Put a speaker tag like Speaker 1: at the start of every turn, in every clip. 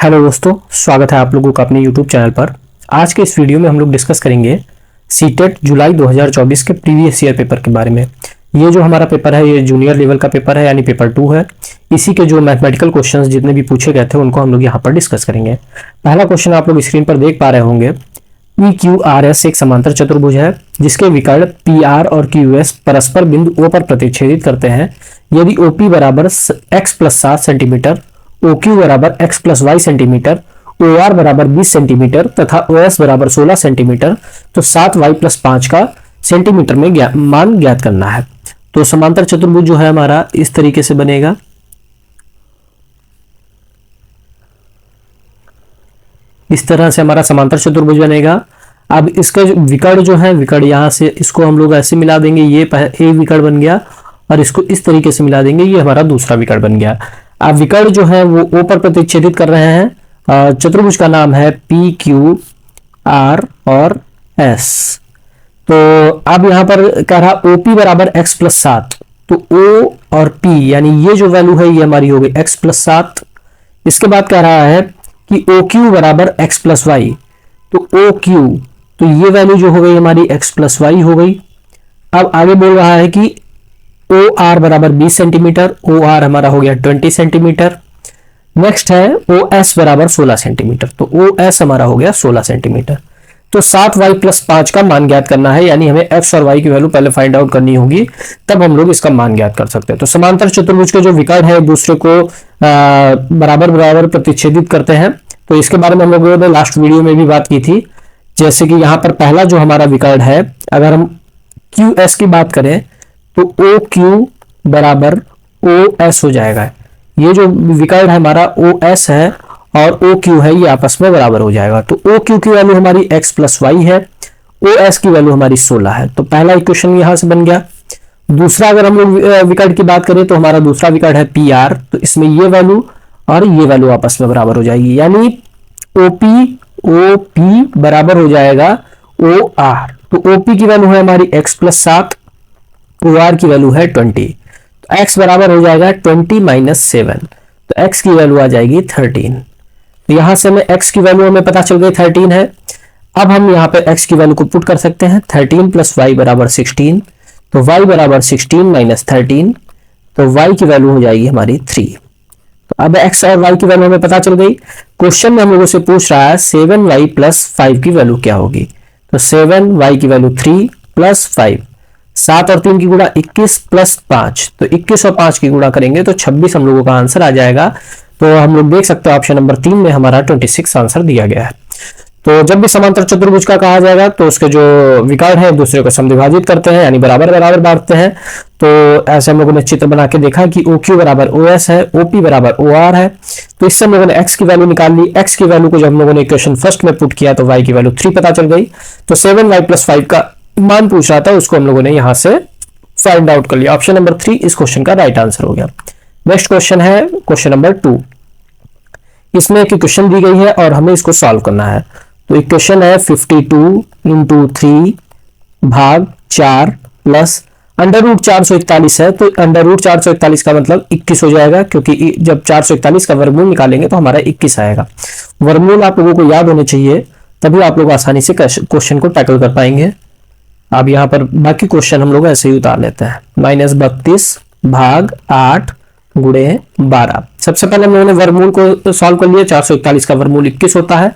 Speaker 1: Hello दोस्तों, स्वागत है आप लोगों का अपने यूट्यूब चैनल पर। आज के इस वीडियो में हम लोग डिस्कस करेंगे सीटेट जुलाई 2024 के प्रीवियस ईयर पेपर के बारे में। ये जो हमारा पेपर है ये जूनियर लेवल का पेपर है, यानी पेपर 2 है। इसी के जो मैथमेटिकल क्वेश्चंस जितने भी पूछे गए थे उनको हम लोग यहाँ पर डिस्कस करेंगे। पहला क्वेश्चन आप लोग स्क्रीन पर देख पा रहे होंगे। PQRS एक समांतर चतुर्भुज है जिसके विकर्ण PR और QS परस्पर बिंदु O पर प्रतिच्छेदित करते हैं। यदि OP बराबर x प्लस 7 सेंटीमीटर, OQ बराबर x plus y centimetre, OR बराबर 20 सेंटीमीटर तथा OS बराबर 16 सेंटीमीटर, तो 7y प्लस 5 का सेंटीमीटर में मान ज्ञात करना है। तो समांतर चतुर्भुज जो है हमारा इस तरीके से बनेगा। इस तरह से हमारा समांतर चतुर्भुज बनेगा। अब इसका विकर्ण जो है, विकर्ण यहां से इसको हम लोग ऐसे मिला देंगे, ये एक विकर्ण बन गया, और इसको इस तरीके से मिला देंगे, ये हमारा दूसरा विकर्ण बन गया। अब विकर्ण जो है वो O पर प्रतिच्छेदित कर रहे हैं। चतुर्भुज का नाम है PQR और S। तो अब यहां पर कह रहा OP बराबर x प्लस 7, तो O और P यानी ये जो वैल्यू है ये हमारी हो गई x प्लस 7। इसके बाद कह रहा है कि OQ बराबर x प्लस वाई, तो OQ, तो ये वैल्यू जो हो गई हमारी x प्लस वाई हो गई। अब आगे बोल रहा है कि OR बराबर 20 सेंटीमीटर, OR हमारा हो गया 20 सेंटीमीटर। नेक्स्ट है OS बराबर 16 सेंटीमीटर, तो OS हमारा हो गया 16 सेंटीमीटर। तो 7y प्लस 5 का मान ज्ञात करना है, यानी हमें x और y की वैल्यू पहले फाइंड आउट करनी होगी, तब हम लोग इसका मान ज्ञात कर सकते हैं। तो समांतर चतुर्भुज के जो विकर्ण है दूसरे को बराबर बराबर प्रतिच्छेदित करते हैं। तो इसके बारे में हम लोगों ने लास्ट वीडियो में भी बात की थी। जैसे कि यहाँ पर पहला जो हमारा विकर्ण है, अगर हम QS की बात करें तो OQ बराबर OS हो जाएगा। ये जो विकर्ण है हमारा OS है और OQ है, ये आपस में बराबर हो जाएगा। तो OQ की वैल्यू हमारी x प्लस वाई है, OS की वैल्यू हमारी 16 है। तो पहला इक्वेशन यहां से बन गया। दूसरा अगर हम लोग विकर्ण की बात करें तो हमारा दूसरा विकर्ण है PR, तो इसमें ये वैल्यू और ये वैल्यू आपस में बराबर हो जाएगी, यानी OP बराबर हो जाएगा OR। तो OP की वैल्यू है हमारी x प्लस 7, OR की वैल्यू है 20, तो x बराबर हो जाएगा 20 माइनस 7, तो x की वैल्यू आ जाएगी 13। तो यहां से हमें x की वैल्यू हमें पता चल गई 13 है। अब हम यहाँ पे x की वैल्यू को पुट कर सकते हैं। 13 प्लस वाई बराबर 16, तो y बराबर 16 माइनस 13, तो y की वैल्यू हो जाएगी हमारी 3। तो अब x और y की वैल्यू हमें पता चल गई। क्वेश्चन में हम लोगों से पूछ रहा है 7y प्लस 5 की वैल्यू क्या होगी। तो 7y की वैल्यू 3 प्लस 5, 7 और 3 की गुणा 21 प्लस 5, तो 21 और 5 की गुणा करेंगे तो 26 हम लोगों का आंसर आ जाएगा। तो हम लोग देख सकते हैं ऑप्शन नंबर 3 में हमारा 26 आंसर दिया गया है। तो जब भी समांतर चतुर्भुज का कहा जाएगा तो उसके जो विकर्ण है दूसरे को समद्विभाजित करते हैं, यानी बराबर बराबर बांटते हैं। तो ऐसे हम लोगों ने चित्र बना के देखा कि OQ बराबर OS है, OP बराबर OR है। तो इससे हम लोगों ने x की वैल्यू निकाल ली। x की वैल्यू को जब हम लोगों ने इक्वेशन फर्स्ट में पुट किया तो y की वैल्यू 3 पता चल गई। तो 7y प्लस 5 का मान पूछ रहा था, उसको हम लोगों ने यहां से फाइंड आउट कर लिया। ऑप्शन नंबर 3 इस क्वेश्चन का राइट आंसर हो गया। नेक्स्ट क्वेश्चन है क्वेश्चन नंबर 2। इसमें एक इक्वेशन दी गई है और हमें इसको सॉल्व करना है। तो इक्वेशन है 52 इंटू 3 भाग 4 प्लस अंडर रूट 441 है। तो अंडर रूट 441 का मतलब 21 हो जाएगा, क्योंकि जब 441 का वर्गमूल निकालेंगे तो हमारा 21 आएगा। वर्गमूल आप लोगों को याद होने चाहिए, तभी आप लोग आसानी से क्वेश्चन को टैकल कर पाएंगे। अब यहाँ पर बाकी क्वेश्चन हम लोग ऐसे ही उतार लेते हैं। -32 भाग 8 गुणे 12। सबसे पहले हम लोगों ने वर्गमूल को सॉल्व कर लिया। 441 का वर्गमूल 21 होता है।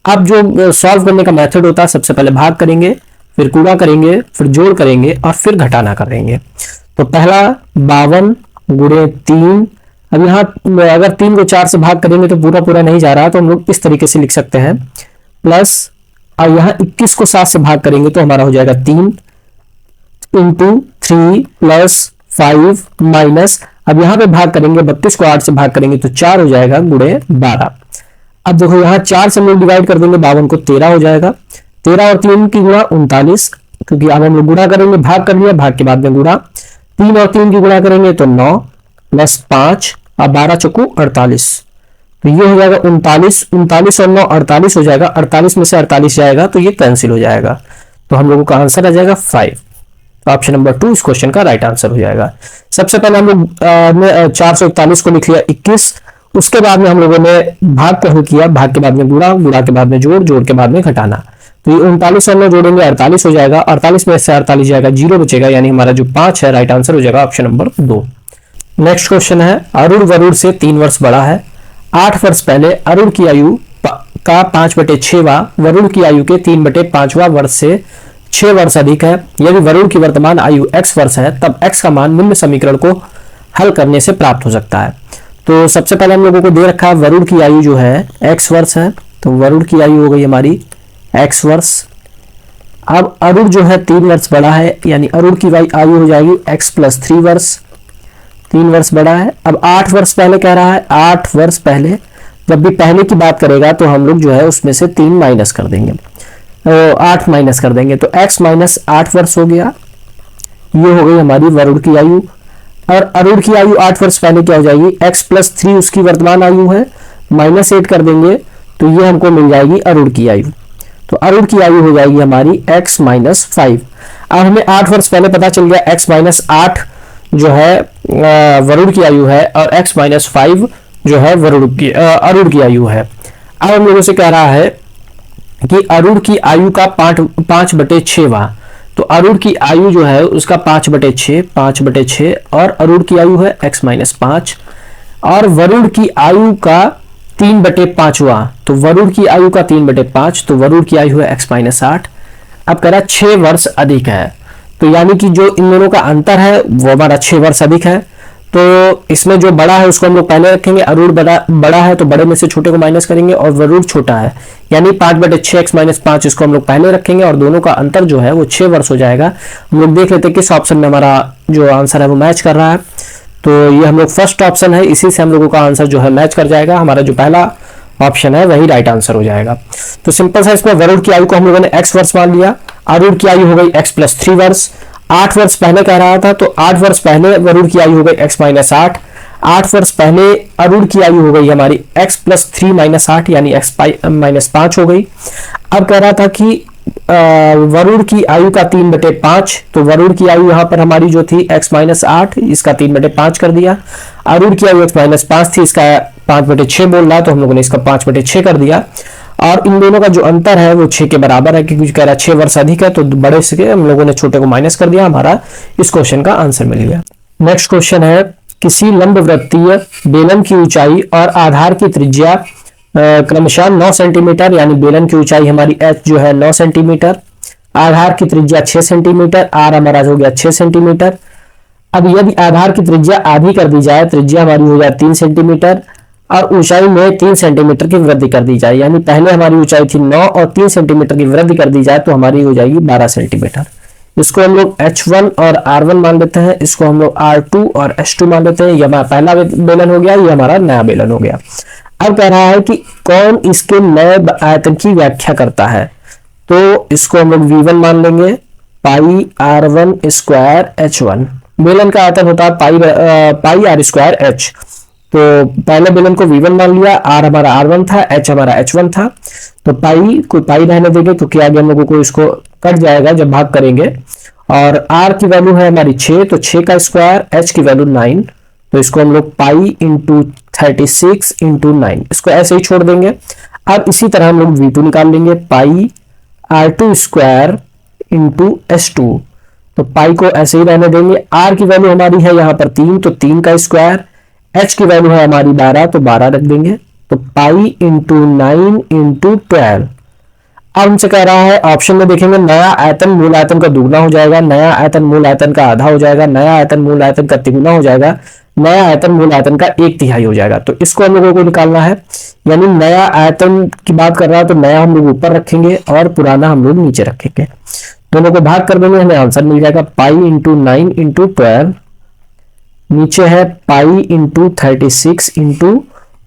Speaker 1: अब जो सॉल्व करने का मेथड होता है, सबसे पहले भाग करेंगे, फिर गुणा करेंगे, फिर जोड़ करेंगे और फिर घटाना करेंगे। तो पहला 52 गुणे 3। अब यहाँ अगर 3 को 4 से भाग करेंगे तो पूरा पूरा नहीं जा रहा, तो हम लोग इस तरीके से लिख सकते हैं, प्लस और यहाँ 21 को 7 से भाग करेंगे तो हमारा हो जाएगा 3 इंटू 3 प्लस 5 माइनस, अब यहाँ पे भाग करेंगे 32 को 8 से भाग करेंगे तो 4 हो जाएगा गुणे 12। अब देखो यहाँ 4 से हम लोग डिवाइड कर देंगे, 52 को 13 हो जाएगा। 13 और 3 की गुणा 39, क्योंकि अब हम लोग गुणा करेंगे, भाग कर लिया, भाग के बाद में गुणा। 3 और 3 की गुणा करेंगे तो 9 प्लस 5 और 12 चौको 48, तो ये हो जाएगा 39। 39 और 9 48 हो जाएगा। 48 में से 48 जाएगा तो ये कैंसिल हो जाएगा। तो हम लोगों का आंसर आ जाएगा 5। तो ऑप्शन नंबर 2 इस क्वेश्चन का राइट आंसर हो जाएगा। सबसे पहले हम लोग 441 को लिख लिया 21, उसके बाद में हम लोगों ने भाग का ही किया, भाग के बाद में गुणा, गुणा के बाद में जोड़, जोड़ के बाद में घटाना। तो ये 39 हम लोग जोड़ेंगे 48 हो जाएगा, 48 में से 48 जाएगा, 0 बचेगा, यानी हमारा जो 5 है राइट आंसर हो जाएगा ऑप्शन नंबर 2। नेक्स्ट क्वेश्चन है, अरुण वरुण से 3 वर्ष बड़ा है। 8 वर्ष पहले अरुण की आयु का 5/6वां वरुण की आयु के 3/5वां वर्ष से 6 वर्ष अधिक है। यदि वरुण की वर्तमान आयु x वर्ष है, तब x का मान निम्न समीकरण को हल करने से प्राप्त हो सकता है। तो सबसे पहले हम लोगों को दे रखा है वरुण की आयु जो है x वर्ष है, तो वरुण की आयु हो गई हमारी x वर्ष। अब अरुण जो है 3 वर्ष बड़ा है, यानी अरुण की आयु हो जाएगी x + 3 वर्ष, 3 वर्ष बड़ा है। अब 8 वर्ष पहले कह रहा है, 8 वर्ष पहले, जब भी पहले की बात करेगा तो हम लोग जो है उसमें से 3 माइनस कर देंगे, 8 माइनस कर देंगे, तो x - 8 वर्ष हो गया। ये हो गई हमारी वरुण की आयु। और अरुण की आयु 8 वर्ष पहले क्या हो जाएगी, x + 3 उसकी वर्तमान आयु है, -8 कर देंगे तो ये हमको मिल जाएगी अरुण की आयु। तो अरुण की आयु हो जाएगी हमारी x - 5। अब हमें 8 वर्ष पहले पता चल गया x - 8 जो है वरुण की आयु है, और x - 5 जो है अरुण की आयु है। अब हम लोगों से कह रहा है कि अरुण की आयु का 5/6वां, तो अरुण की आयु जो है उसका 5/6 और अरुण की आयु है x - 5, और वरुण की आयु का 3/5वां, तो वरुण की आयु का 3/5, तो वरुण की आयु है x - 8। अब कह रहा 6 वर्ष अधिक है, तो यानी कि जो इन दोनों का अंतर है वो हमारा 6 वर्ष अधिक है। तो इसमें जो बड़ा है उसको हम लोग पहले रखेंगे, अरुण बड़ा है तो बड़े में से छोटे को माइनस करेंगे, और वरुण छोटा है यानी 5/6 x - 5 इसको हम लोग पहले रखेंगे, और दोनों का अंतर जो है वो 6 वर्ष हो जाएगा। हम लोग देख लेते हैं किस ऑप्शन में हमारा जो आंसर है वो मैच कर रहा है। तो ये हम लोग फर्स्ट ऑप्शन है, इसी से हम लोगों का आंसर जो है मैच कर जाएगा, हमारा जो पहला ऑप्शन है वही राइट आंसर हो जाएगा। तो सिंपल सा इसमें वरुण की आयु को हम लोगों ने x वर्ष मान लिया, अरुण की आयु हो गई x + 3 वर्ष। 8 वर्ष पहले कह रहा था, तो 8 वर्ष पहले वरुण की आयु हो गई x - 8। 8 वर्ष पहले अरुण की आयु हो गई हमारी x + 3 - 8 यानी x - 5 हो गई। अब कह रहा था कि वरुण की आयु का 3/5, तो वरुण की आयु यहाँ पर हमारी जो थी x - 8, इसका 3/5 कर दिया। अरुण की आयु x - 5 थी, इसका 5/6 बोल रहा है, तो हम लोगों ने इसका 5/6 कर दिया। और इन दोनों का जो अंतर है वो 6 के बराबर है, क्योंकि कह रहा है 6 वर्ष अधिक है, तो बड़े से हम लोगों ने छोटे को माइनस कर दिया, हमारा इस क्वेश्चन का आंसर मिल गया। नेक्स्ट क्वेश्चन है, किसी लंबवृत्तीय बेलन की ऊंचाई और आधार की त्रिज्या क्रमशः 9 सेंटीमीटर, यानी बेलन की ऊंचाई हमारी h जो है 9 सेंटीमीटर, आधार की त्रिज्या 6 सेंटीमीटर, r हमारा हो गया 6 सेंटीमीटर। अब यदि आधार की त्रिज्या आधी कर दी जाए, त्रिज्या हमारी हो जाए 3 सेंटीमीटर, और ऊंचाई में 3 सेंटीमीटर की वृद्धि कर दी जाए, यानी पहले हमारी ऊंचाई थी 9 और 3 सेंटीमीटर की वृद्धि कर दी जाए तो हमारी हो जाएगी 12 सेंटीमीटर। इसको हम लोग h1 और r1 मान लेते हैं, इसको हम लोग r2 और h2 मान लेते हैं। ये हमारा पहला बेलन हो गया, ये हमारा नया बेलन हो गया। अब कह रहा है कि कौन इसके नए आयतन की व्याख्या करता है, तो इसको हम लोग v1 मान लेंगे, पाई r1² h1। बेलन का आयतन होता है पाई r² h, तो पहले बेलन को v1 मान लिया, r हमारा r1 था, h हमारा h1 था, तो पाई को पाई रहने देंगे क्योंकि आगे हम लोगों को इसको कट जाएगा जब भाग करेंगे। और r की वैल्यू है हमारी 6, तो 6 का स्क्वायर, h की वैल्यू 9, तो इसको हम लोग पाई × 36 × 9, इसको ऐसे ही छोड़ देंगे। अब इसी तरह हम लोग v2 निकाल लेंगे, पाई r2² × h2, तो पाई को ऐसे ही रहने देंगे। r की वैल्यू हमारी है यहाँ पर 3, तो 3 का स्क्वायर, h की वैल्यू है हमारी 12, तो 12 रख देंगे, तो पाई × 9 × 12। अब हमसे कह रहा है ऑप्शन में देखेंगे, नया आयतन मूल आयतन का दुगना हो जाएगा, नया आयतन मूल आयतन का आधा हो जाएगा, नया आयतन मूल आयतन का तिगुना हो जाएगा, नया आयतन मूल आयतन का 1/3 हो जाएगा। तो इसको हम लोगों को निकालना है, यानी नया आयतन की बात कर रहा है तो नया हम लोग ऊपर रखेंगे और पुराना हम लोग नीचे रखेंगे, दोनों को भाग कर देंगे, हमें आंसर मिल जाएगा पाई × 9 × 12, नीचे है पाई × 36 ×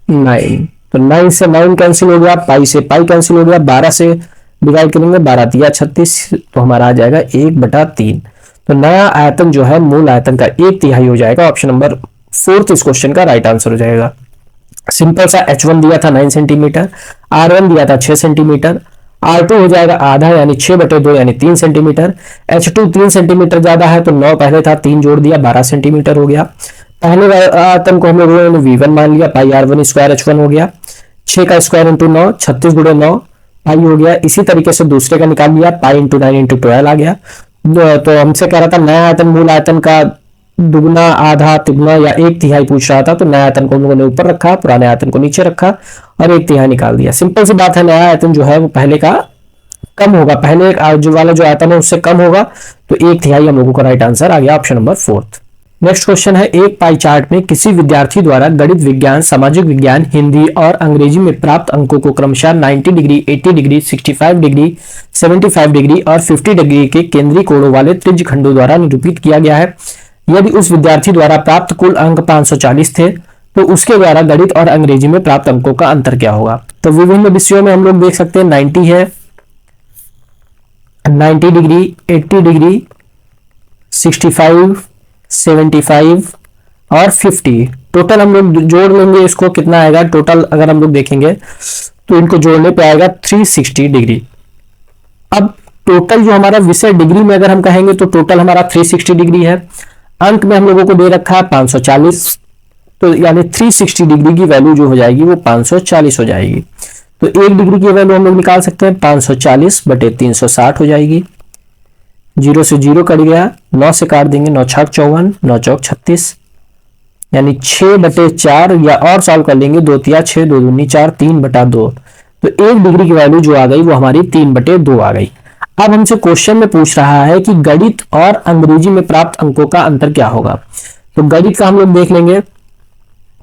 Speaker 1: 9, तो 9 से 9 कैंसिल हो गया, पाई से पाई कैंसिल हो गया, 12 से डिवाइड करेंगे, 12 × 36, तो हमारा आ जाएगा 1/3। तो नया आयतन जो है मूल आयतन का 1/3 हो जाएगा, ऑप्शन नंबर 4 इस क्वेश्चन का राइट आंसर हो जाएगा। सिंपल सा h1 दिया था 9 सेंटीमीटर, r1 दिया था 6 सेंटीमीटर, r2 हो जाएगा आधा यानी 6/2 यानी 3 सेंटीमीटर, h2 3 सेंटीमीटर ज्यादा है तो 9 पहले था, 3 जोड़ दिया 12 सेंटीमीटर हो गया। पहले आयतन को हम लोगों ने v1 मान लिया, पाई r1 स्क्वायर h1 हो गया, 6 का स्क्वायर इंटू 9, 36 गुणे 9 पाई हो गया। इसी तरीके से दूसरे का निकाल लिया, पाई इंटू 9 इंटू 12 आ गया। तो हमसे कह रहा था नया आयतन मूल आयतन का दुगना, आधा, तिगुना या एक तिहाई पूछ रहा था, तो नया आयतन को हम लोगों ने ऊपर रखा, पुराने आयतन को नीचे रखा और एक तिहाई निकाल दिया। सिंपल सी बात है, नया आयतन जो है वो पहले का कम होगा, पहले जो वाला जो आयतन है उससे कम होगा, तो एक तिहाई हम लोगों का राइट आंसर आ गया, ऑप्शन नंबर 4। नेक्स्ट क्वेश्चन है, एक पाई चार्ट में किसी विद्यार्थी द्वारा गणित विज्ञान, सामाजिक विज्ञान, हिंदी और अंग्रेजी में प्राप्त अंकों को क्रमशः 90 डिग्री, 80 डिग्री, 65 डिग्री, 75 डिग्री और 50 डिग्री के केंद्रीय कोणों वाले त्रिज्यखंडों द्वारा निरूपित किया गया है। यदि उस विद्यार्थी द्वारा प्राप्त कुल अंक 540 थे, तो उसके द्वारा गणित और अंग्रेजी में प्राप्त अंकों का अंतर क्या होगा। तो विभिन्न विषयों में हम लोग देख सकते हैं 90 है, 90 डिग्री, 80 डिग्री, 65, 75 और 50। टोटल हम लोग जोड़ लेंगे, इसको कितना आएगा टोटल, अगर हम लोग देखेंगे तो इनको जोड़ने पे आएगा 360 डिग्री। अब टोटल जो हमारा विषय डिग्री में अगर हम कहेंगे तो टोटल हमारा 360 डिग्री है। अंक में हम लोगों को दे रखा है 540, तो यानी 360 डिग्री की वैल्यू जो हो जाएगी वो 540 हो जाएगी। तो एक डिग्री की वैल्यू हम लोग निकाल सकते हैं 540 बटे 360 हो जाएगी। 0 से 0 कट गया, 9 से काट देंगे, 9 छक 54, 9 चौक 36, यानी 6 बटे 4, या और सॉल्व कर लेंगे, 2 तिया 6, 2 दूनी 4, 3 बटा 2। तो एक डिग्री की वैल्यू जो आ गई वो हमारी 3 बटे 2 आ गई। अब हमसे क्वेश्चन में पूछ रहा है कि गणित और अंग्रेजी में प्राप्त अंकों का अंतर क्या होगा। तो गणित का हम लोग देख लेंगे,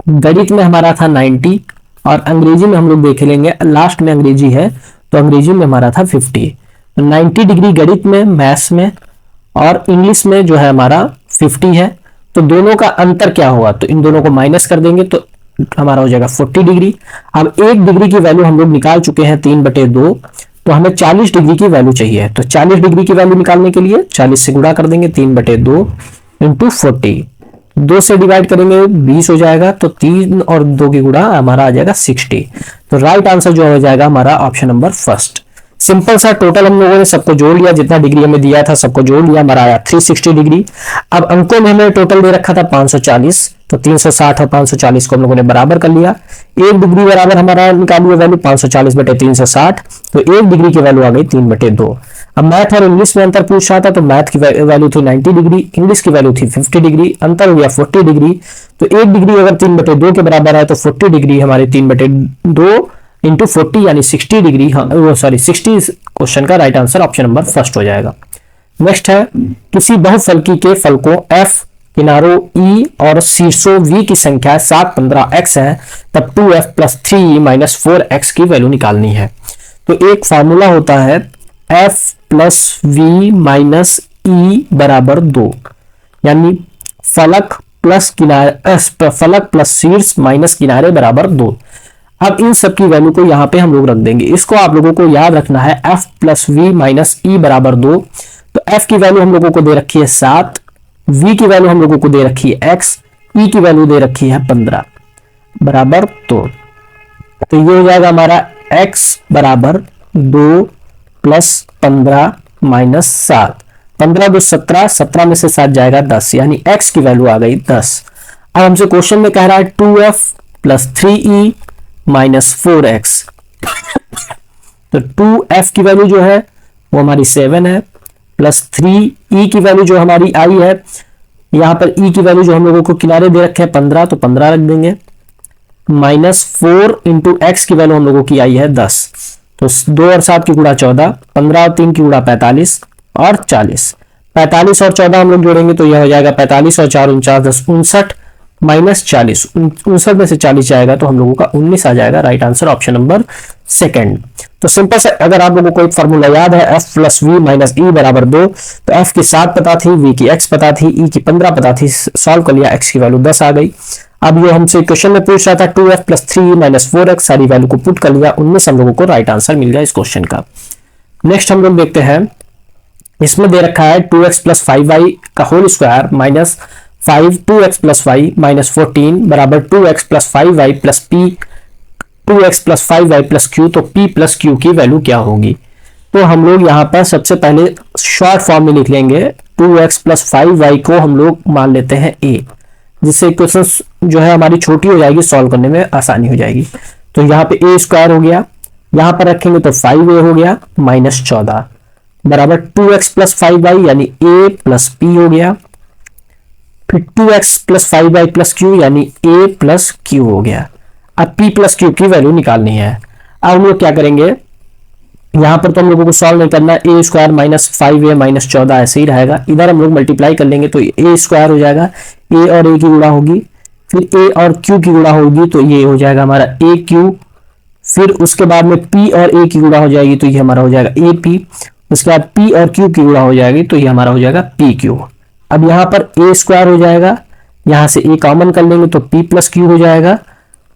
Speaker 1: गणित में हमारा था 90 और अंग्रेजी में हम लोग देख लेंगे, लास्ट में अंग्रेजी है तो अंग्रेजी में हमारा था 50। 90 डिग्री गणित में, मैथ्स में और इंग्लिश में जो है हमारा 50 है। तो दोनों का अंतर क्या होगा, तो इन दोनों को माइनस कर देंगे तो हमारा हो जाएगा 40 डिग्री। अब एक डिग्री की वैल्यू हम लोग निकाल चुके हैं 3 बटे 2, तो हमें 40 डिग्री की वैल्यू चाहिए। तो 40 डिग्री की वैल्यू निकालने के लिए 40 से गुणा कर देंगे, 3 बटे 2 इंटू 40, 2 से डिवाइड करेंगे 20 हो जाएगा, तो 3 और 2 की गुणा हमारा आ जाएगा 60। तो राइट आंसर जो हो जाएगा हमारा ऑप्शन नंबर फर्स्ट। सिंपल सा टोटल हम लोगों ने सबको जोड़ लिया, जितना डिग्री हमें दिया था सबको जोड़ लिया, हमारा आया 360 डिग्री। अब अंकों में हमें टोटल दे रखा था 540, तो 360 और 540 को हम लोगों ने बराबर कर लिया। एक डिग्री बराबर हमारा निकालिए वैल्यू 540 बटे 360, तो एक डिग्री की वैल्यू आ गई 3 बटे 2। अब मैथ और इंग्लिश में अंतर पूछ रहा था, तो मैथ की वैल्यू थी 90 डिग्री, इंग्लिश की वैल्यू थी 50 डिग्री, अंतर हो गया 40 डिग्री। तो एक डिग्री अगर 3 बटे 2 के बराबर है तो 40 डिग्री हमारी 3 बटे 2 इंटू 40 यानी 60 डिग्री, सॉरी 60 क्वेश्चन का right answer option number first हो जाएगा। नेक्स्ट है, किसी बहुफलकी के फलकों f, किनारों e और शीर्षों v की संख्या 7, 15, x है, तब 2f plus 3e minus 4x की वैल्यू निकालनी है। तो एक फॉर्मूला होता है f plus v minus e बराबर 2, यानी फलक प्लस किनारे, फलक प्लस शीर्ष माइनस किनारे बराबर 2। अब इन सब की वैल्यू को यहाँ पे हम लोग रख देंगे। इसको आप लोगों को याद रखना है, f प्लस वी माइनस ई बराबर 2। तो f की वैल्यू हम लोगों को दे रखी है 7, v की वैल्यू हम लोगों को दे रखी है x, e की वैल्यू दे रखी है 15 बराबर 2। तो ये हो जाएगा हमारा x बराबर 2 प्लस 15 माइनस 7, 15 2 17, 17 में से 7 जाएगा 10, यानी x की वैल्यू आ गई 10। अब हमसे क्वेश्चन में कह रहा है 2f plus 3e minus 4x, तो 2f की वैल्यू जो है वो हमारी 7 है, प्लस 3e की वैल्यू जो हमारी आई है, यहां पर e की वैल्यू जो हम लोगों को किनारे दे रखे हैं 15, तो 15 रख देंगे, माइनस 4 इंटू एक्स की वैल्यू हम लोगों की आई है 10, तो 2 और 7 की गुणा 14, 15 और 3 की गुणा 45 और 40, 45 और 14 हम लोग जोड़ेंगे तो यह हो जाएगा 45 और 4 49, 10 59 माइनस 40, 59 में से 40 जाएगा तो हम लोगों का 19 आ जाएगा। Right answer option number second. तो सिंपल से अगर आप लोगों को एक फॉर्मूला याद है, f प्लस वी माइनस ई बराबर 2, तो f की 7 पता थी, v की x पता थी, e की 15 पता थी, सॉल्व कर लिया, x की वैल्यू 10 आ गई। अब ये हमसे क्वेश्चन में पूछ रहा था 2f plus 3e minus 4x, सारी वैल्यू को पुट कर लिया, 19 हम लोगों को राइट आंसर मिल गया इस क्वेश्चन का। नेक्स्ट हम लोग देखते हैं, इसमें दे रखा है 2x प्लस 5y का whole square minus 5, 2x plus y minus 14 बराबर 2x plus 5y plus p, 2x plus 5y plus q, तो p प्लस q की वैल्यू क्या होगी। तो हम लोग यहाँ पर सबसे पहले शॉर्ट फॉर्म में लिख लेंगे, 2x प्लस 5y को हम लोग मान लेते हैं a, जिससे इक्वेशन जो है हमारी छोटी हो जाएगी, सॉल्व करने में आसानी हो जाएगी। तो यहाँ पे ए स्क्वायर हो गया, यहाँ पर रखेंगे तो 5a हो गया माइनस 14 बराबर 2x प्लस 5y यानी a प्लस p हो गया, फिर 2x plus 5y plus q यानी a प्लस q हो गया। अब p प्लस q की वैल्यू निकालनी है। अब हम लोग क्या करेंगे, यहां पर तो हम लोगों को सॉल्व नहीं करना, ए स्क्वायर माइनस 5a माइनस 14 ऐसे ही रहेगा। इधर हम लोग मल्टीप्लाई कर लेंगे तो ए स्क्वायर हो जाएगा, ए और ए की गुणा होगी, फिर ए और क्यू की गुणा होगी तो ये हो जाएगा हमारा ए क्यू, फिर उसके बाद में पी और ए की गुणा हो जाएगी तो ये हमारा हो जाएगा ए पी, उसके बाद पी और क्यू की गुणा हो जाएगी तो ये हमारा हो जाएगा पी क्यू। अब यहाँ पर ए स्क्वायर हो जाएगा, यहाँ से ए कॉमन कर लेंगे तो पी प्लस क्यू हो जाएगा,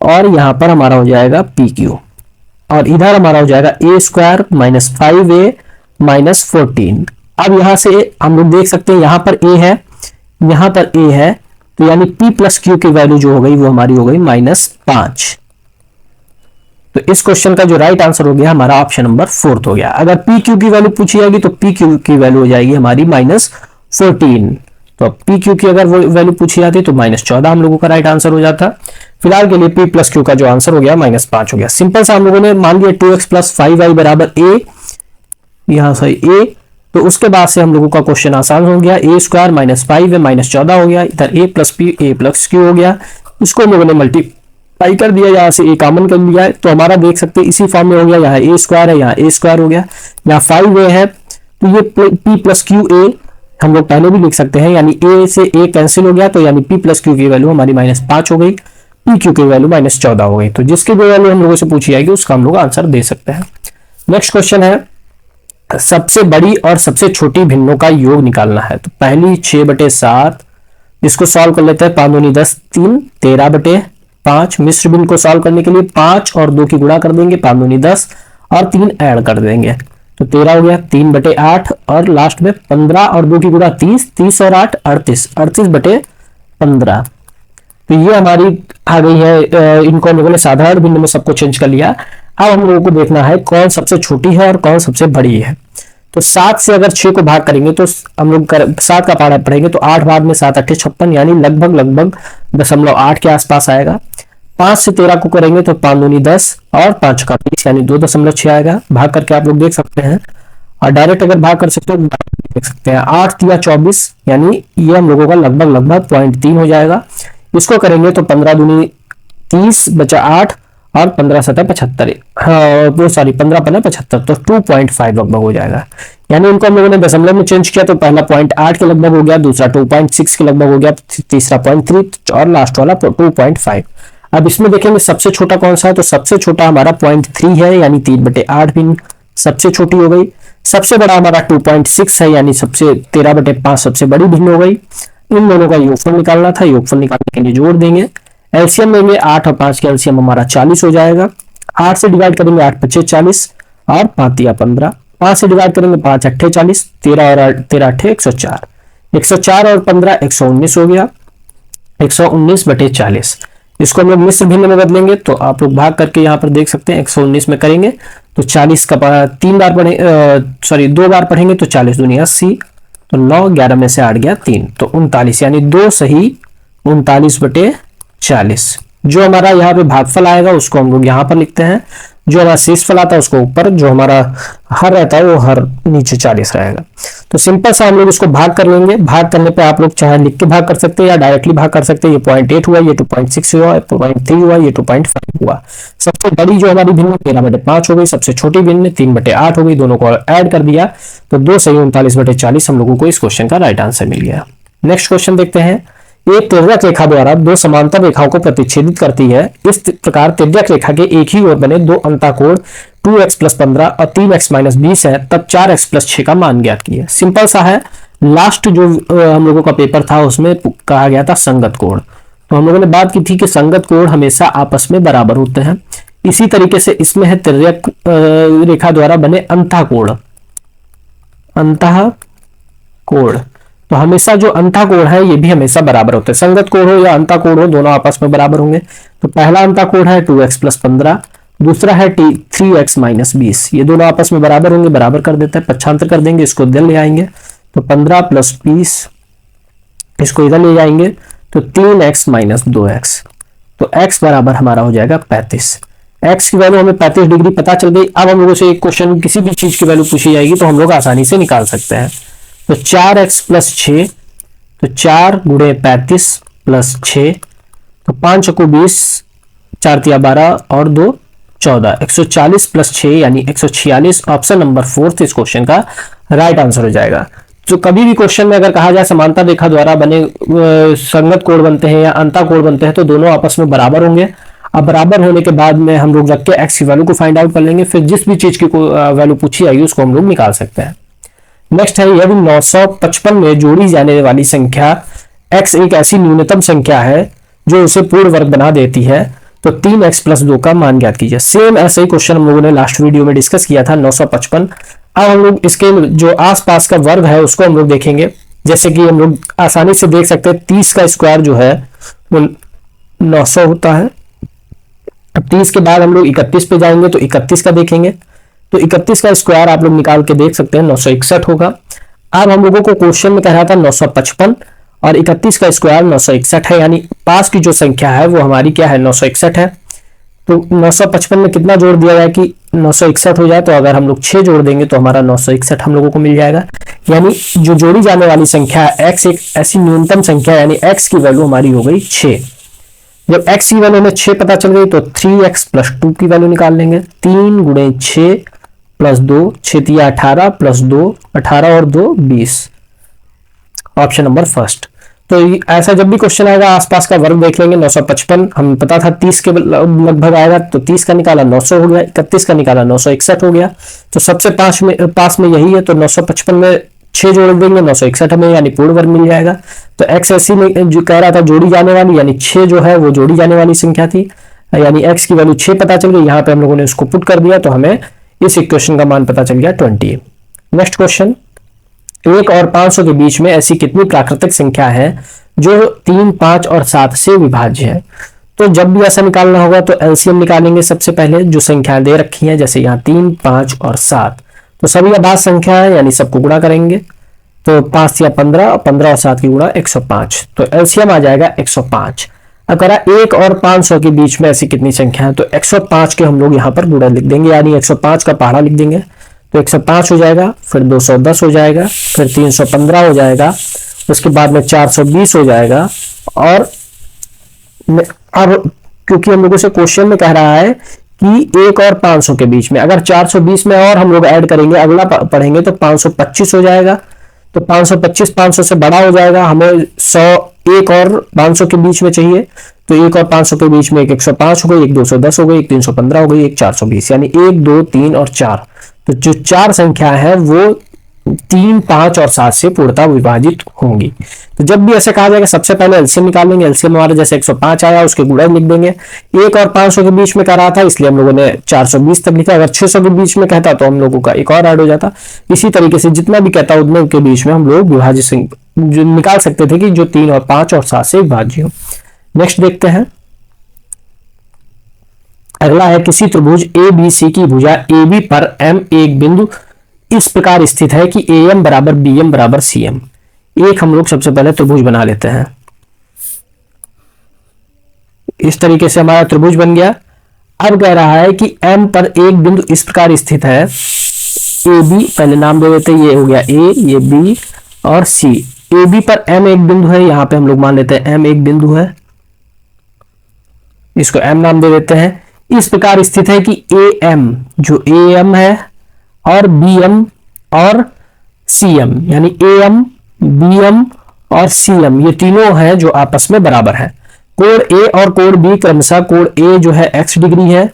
Speaker 1: और यहाँ पर हमारा हो जाएगा पी क्यू, और इधर हमारा हो जाएगा ए स्क्वायर माइनस 5a माइनस 14। अब यहां से हम लोग देख सकते हैं यहाँ पर ए है, यहाँ पर ए है, तो यानी p प्लस क्यू की वैल्यू जो हो गई वो हमारी हो गई -5। तो इस क्वेश्चन का जो राइट आंसर हो गया हमारा ऑप्शन नंबर 4 हो गया। अगर पी क्यू की वैल्यू पूछी जाएगी तो पी क्यू की वैल्यू हो जाएगी हमारी -14। तो पी क्यू की अगर वो वैल्यू पूछी जाती तो -14 हम लोगों का राइट आंसर हो जाता। फिलहाल के लिए p प्लस क्यू का जो आंसर हो गया -5 हो गया। सिंपल सा हम लोगों ने मान लिया 2x प्लस 5y बराबर a, यहां से a, तो उसके बाद से हम लोगों का क्वेश्चन आसान हो गया। ए स्क्वायर माइनस 5 माइनस 14 हो गया, इधर a plus P A plus Q हो गया, इसको हम लोगों ने मल्टीप्लाई कर दिया, यहाँ से a कॉमन कर लिया है तो हमारा देख सकते हैं इसी फॉर्म में हो गया। यहाँ a स्क्वायर है, यहाँ a स्क्वायर हो गया, यहाँ 5a है तो ये p प्लस क्यू ए हम लोग पहले भी लिख सकते हैं, यानी a से a कैंसिल हो गया तो यानी p प्लस क्यू की वैल्यू हमारी -5 हो गई, पी क्यू की वैल्यू -14 हो गई। तो जिसकी भी वैल्यू हम लोगों से पूछी जाएगी उसका हम लोग आंसर दे सकते हैं। नेक्स्ट क्वेश्चन है, सबसे बड़ी और सबसे छोटी भिन्नों का योग निकालना है। तो पहली 6/7, इसको सॉल्व कर लेते हैं, 5 दूनी 10, 3 13/5। मिश्र भिन्न को सॉल्व करने के लिए 5 और 2 की गुणा कर देंगे, 5 दूनी 10 और 3 ऐड कर देंगे तो 13 हो गया, 3/8 और लास्ट में 15 और 2 की गुणा 30, 30 और 8 38, 38/15। तो ये हमारी आ गई है। इनको हम लोगों ने साधारण भिन्न में सबको चेंज कर लिया। अब हम लोगों को देखना है कौन सबसे छोटी है और कौन सबसे बड़ी है। तो 7 से अगर 6 को भाग करेंगे तो हम लोग 7 का पारा पढ़ेंगे तो 8 भाग में 7 8 56 यानी लगभग 0.8 के आसपास आएगा। 5 से 13 को करेंगे तो 5 दूनी 10 और 5 का 20 यानी 2.6 आएगा। भाग करके आप लोग देख सकते हैं, और डायरेक्ट अगर भाग कर सकते हो देख सकते हैं। 8 या 24 यानी ये हम लोगों का लगभग 0.3 हो जाएगा। इसको करेंगे तो 15 दूनी 30 बचा 8 और 15 7 75, हाँ वो सॉरी 15 15 75 तो 2.5 लगभग हो जाएगा। यानी इनको हम लोगों ने दशमलव में चेंज किया तो पहला 0.8 के लगभग हो गया, दूसरा 2.6 के लगभग हो गया, तीसरा 0.3 और लास्ट वाला 2.5। अब इसमें देखेंगे सबसे छोटा कौन सा है, तो सबसे छोटा हमारा 0.3 है यानी 3/8 भिन्न सबसे छोटी हो गई। सबसे बड़ा हमारा 2.6 है यानी सबसे 13/5 सबसे बड़ी भिन्न हो गई। इन दोनों का योगफल निकालना था, योगफल निकालने के लिए जोड़ देंगे, एलसीएम लेंगे 8 और 5 के एलसीएम हमारा 40 हो जाएगा। 8 से डिवाइड करेंगे 8 5 40 और 5 या 15, 5 से डिवाइड करेंगे 5 8 40, 13 और 13 8 104, 104 और 15 119 हो गया, 119/40। इसको हम लोग मिश्र भिन्न में बदलेंगे तो आप लोग भाग करके यहाँ पर देख सकते हैं 119 में करेंगे तो 40 का 3 बार पढ़े सॉरी 2 बार पढ़ेंगे तो 40 दूनी 80, तो 9 11 में से 8 गया 3 तो 39 यानी 2 सही 39/40। जो हमारा यहाँ पे भागफल आएगा उसको हम लोग यहाँ पर लिखते हैं, जो हमारा शेषफल आता है उसको ऊपर, जो हमारा हर रहता है वो हर नीचे 40 रहेगा। तो सिंपल सा हम लोग इसको भाग कर लेंगे। भाग करने पे आप लोग चाहे लिख के भाग कर सकते हैं या डायरेक्टली भाग कर सकते हैं। ये 0.8 हुआ, ये 2.6 हुआ, 0.3 हुआ, ये 2.5 हुआ। सबसे बड़ी जो हमारी भिन्न 13/5 हो गई, सबसे छोटी भिन्न 3/8 हो गई। दोनों को ऐड कर दिया तो 2 सही 39/40 हम लोगों को इस क्वेश्चन का राइट आंसर मिल गया। नेक्स्ट क्वेश्चन देखते हैं। एक तिर्यक रेखा द्वारा 2 समांतर रेखाओं को प्रतिच्छेदित करती है। इस प्रकार तिर्यक रेखा के एक ही ओर बने 2 अंतःकोण 2x + 15 और 3x - 20 है, तब 4x + 6 का मान ज्ञात कीजिए। सिंपल सा है, लास्ट जो हम लोगों का पेपर था उसमें कहा गया था संगत कोण, तो हम लोगों ने बात की थी कि संगत कोण हमेशा आपस में बराबर होते हैं। इसी तरीके से इसमें है तिर्यक रेखा द्वारा बने अंतःकोण, अंतःकोण तो हमेशा जो अंतःकोण है ये भी हमेशा बराबर होते हैं। संगत कोण हो या अंतःकोण हो दोनों आपस में बराबर होंगे। तो पहला अंतःकोण है 2x + 15, दूसरा है 3x - 20, ये दोनों आपस में बराबर होंगे। बराबर कर देते हैं, पक्षांतर कर देंगे, इसको इधर ले आएंगे तो 15 + 20, इसको इधर ले जाएंगे तो 3x माइनस 2x, तो x बराबर हमारा हो जाएगा 35। x की वैल्यू हमें 35 डिग्री पता चल गई। अब हम लोगों से एक क्वेश्चन किसी भी चीज की वैल्यू पूछी जाएगी तो हम लोग आसानी से निकाल सकते हैं। तो 4x प्लस 6, तो 4 गुणे 35 प्लस 6, तो 5 चौको 20, 4 तिया 12 और 2 14, 140 प्लस 6 यानी 146। ऑप्शन नंबर 4 इस क्वेश्चन का राइट आंसर हो जाएगा। तो कभी भी क्वेश्चन में अगर कहा जाए समानता रेखा द्वारा बने संगत कोण बनते हैं या अंता कोण बनते हैं तो दोनों आपस में बराबर होंगे। अब बराबर होने के बाद में हम लोग रख के x की वैल्यू को फाइंड आउट कर लेंगे, फिर जिस भी चीज की वैल्यू पूछी आएगी उसको हम लोग निकाल सकते हैं। नेक्स्ट है, यदि 955 में जोड़ी जाने वाली संख्या x एक ऐसी न्यूनतम संख्या है जो उसे पूर्ण वर्ग बना देती है तो 3x प्लस 2 का मान ज्ञात कीजिए। सेम ऐसा ही क्वेश्चन हम लोगों ने लास्ट वीडियो में डिस्कस किया था 955। अब हम लोग इसके जो आसपास का वर्ग है उसको हम लोग देखेंगे। जैसे कि हम लोग आसानी से देख सकते हैं 30 का स्क्वायर जो है वो 900 होता है। अब 30 के बाद हम लोग 31 पे जाएंगे तो 31 का देखेंगे, तो 31 का स्क्वायर आप लोग निकाल के देख सकते हैं 961 होगा। अब हम लोगों को क्वेश्चन में कह रहा था 955 और 31 का स्क्वायर 961 है, यानी पास की जो संख्या है वो हमारी क्या है 961 है। तो 955 में कितना जोड़ दिया जाए कि 961 हो जाए, तो अगर हम लोग 6 जोड़ देंगे तो हमारा 961 हम लोगों को मिल जाएगा। यानी जो जोड़ी जाने वाली संख्या है x एक ऐसी न्यूनतम संख्या यानी x की वैल्यू हमारी हो गई 6। जब x की वैल्यू हमें 6 पता चल गई तो 3x प्लस 2 की वैल्यू निकाल लेंगे। 3 गुणे 6 प्लस 2, 6 तिया 18 प्लस 2, 18 और 2 20, ऑप्शन नंबर फर्स्ट। तो ऐसा जब भी क्वेश्चन आएगा आसपास का वर्ग देख लेंगे। 955 हमें पता था 30 के लगभग आएगा, तो 30 का निकाला 900 हो गया, 31 का निकाला 961 हो गया। तो सबसे पास में यही है, तो 955 में 6 जोड़ देंगे 961 में, यानी पूर्ण वर्ग मिल जाएगा। तो x ऐसी में जो कह रहा था जोड़ी जाने वाली, यानी 6 जो है वो जोड़ी जाने वाली संख्या थी, यानी x की वैल्यू 6 पता चल गई। यहाँ पे हम लोगों ने उसको पुट कर दिया तो हमें इस इक्वेशन का मान पता चल गया 20। नेक्स्ट क्वेश्चन, 1 और 500 के बीच में ऐसी कितनी प्राकृतिक संख्या है जो 3, 5 और 7 से विभाज्य है। तो जब भी ऐसा निकालना होगा तो एलसीएम निकालेंगे सबसे पहले। जो संख्याएं दे रखी हैं जैसे यहाँ 3, 5 और 7, तो सभी अभाज्य संख्या है यानी सबको गुणा करेंगे। तो 5 या 15, 15 और 7 की गुणा 105, तो एलसीएम आ जाएगा 105। अब करा 1 और 500 के बीच में ऐसी कितनी संख्या है, तो 105 के हम लोग यहाँ पर गुणा लिख देंगे, यानी 105 का पहाड़ा लिख देंगे। तो 105 हो जाएगा, फिर 210 हो जाएगा, फिर 315 हो जाएगा, उसके बाद में 420 हो जाएगा। और अब क्योंकि हम लोगों से क्वेश्चन में कह रहा है कि 1 और 500 के बीच में, अगर 420 में और हम लोग ऐड करेंगे अगला पढ़ेंगे तो 525 हो जाएगा। तो 525 500 से बड़ा हो जाएगा, हमें 100 1 और 500 के बीच में चाहिए। तो 1 और 500 के बीच में एक 105 हो गई, एक 210 हो गई, एक 315 हो गई, एक 420, यानी 1, 2, 3 और 4। तो जो 4 संख्या है वो 3, 5 और 7 से पूर्णतः विभाजित होंगी। तो जब भी ऐसे कहा जाएगा सबसे पहले एलसीएम निकाल लेंगे। एलसीएम हमारे जैसे 105 आया उसके गुणा लिख देंगे। 1 और 500 के बीच में कह रहा था इसलिए हम लोगों ने 420 तक लिखा। अगर 600 के बीच में कहता तो हम लोगों का एक और ऐड हो जाता। इसी तरीके से जितना भी कहता उतने के बीच में हम लोग विभाजित जो निकाल सकते थे कि जो 3 और 5 और 7 से विभाज्य हो। नेक्स्ट देखते हैं, अगला है किसी त्रिभुज ABC की भुजा AB पर M एक बिंदु इस प्रकार स्थित है कि AM बराबर BM बराबर CM। एक हम लोग सबसे पहले त्रिभुज बना लेते हैं। इस तरीके से हमारा त्रिभुज बन गया। अब कह रहा है कि M पर एक बिंदु इस प्रकार स्थित है, AB पहले नाम दे देते हैं, ये हो गया A, ये B और C। AB पर M एक बिंदु है, यहां पे हम लोग मान लेते हैं M एक बिंदु है, इसको M नाम दे देते हैं। इस प्रकार स्थित है कि AM जो AM है और BM और CM, यानी AM, BM और CM ये तीनों हैं जो आपस में बराबर हैं। कोण A और कोण B क्रमशः कोण A जो है x डिग्री है,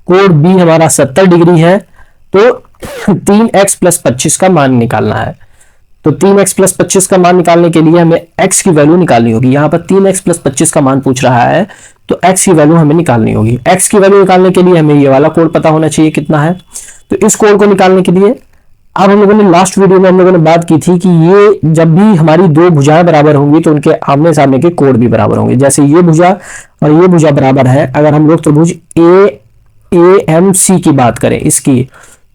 Speaker 1: कोण B हमारा 70 डिग्री है। तो 3x प्लस 25 का मान निकालना है। तो 3x प्लस 25 का मान निकालने के लिए हमें x की वैल्यू निकालनी होगी। यहाँ पर 3x प्लस 25 का मान पूछ रहा है तो x की वैल्यू हमें निकालनी होगी। x की वैल्यू निकालने के लिए हमें ये वाला कोण पता होना चाहिए कितना है। तो इस कोण को निकालने के लिए अब हम लोगों ने लास्ट वीडियो में हम लोगों ने बात की थी कि ये जब भी हमारी दो भुजाएं बराबर होंगी तो उनके आमने सामने के कोण भी बराबर होंगे। जैसे ये भुजा और ये भुजा बराबर है, अगर हम लोग त्रिभुज AMC की बात करें इसकी,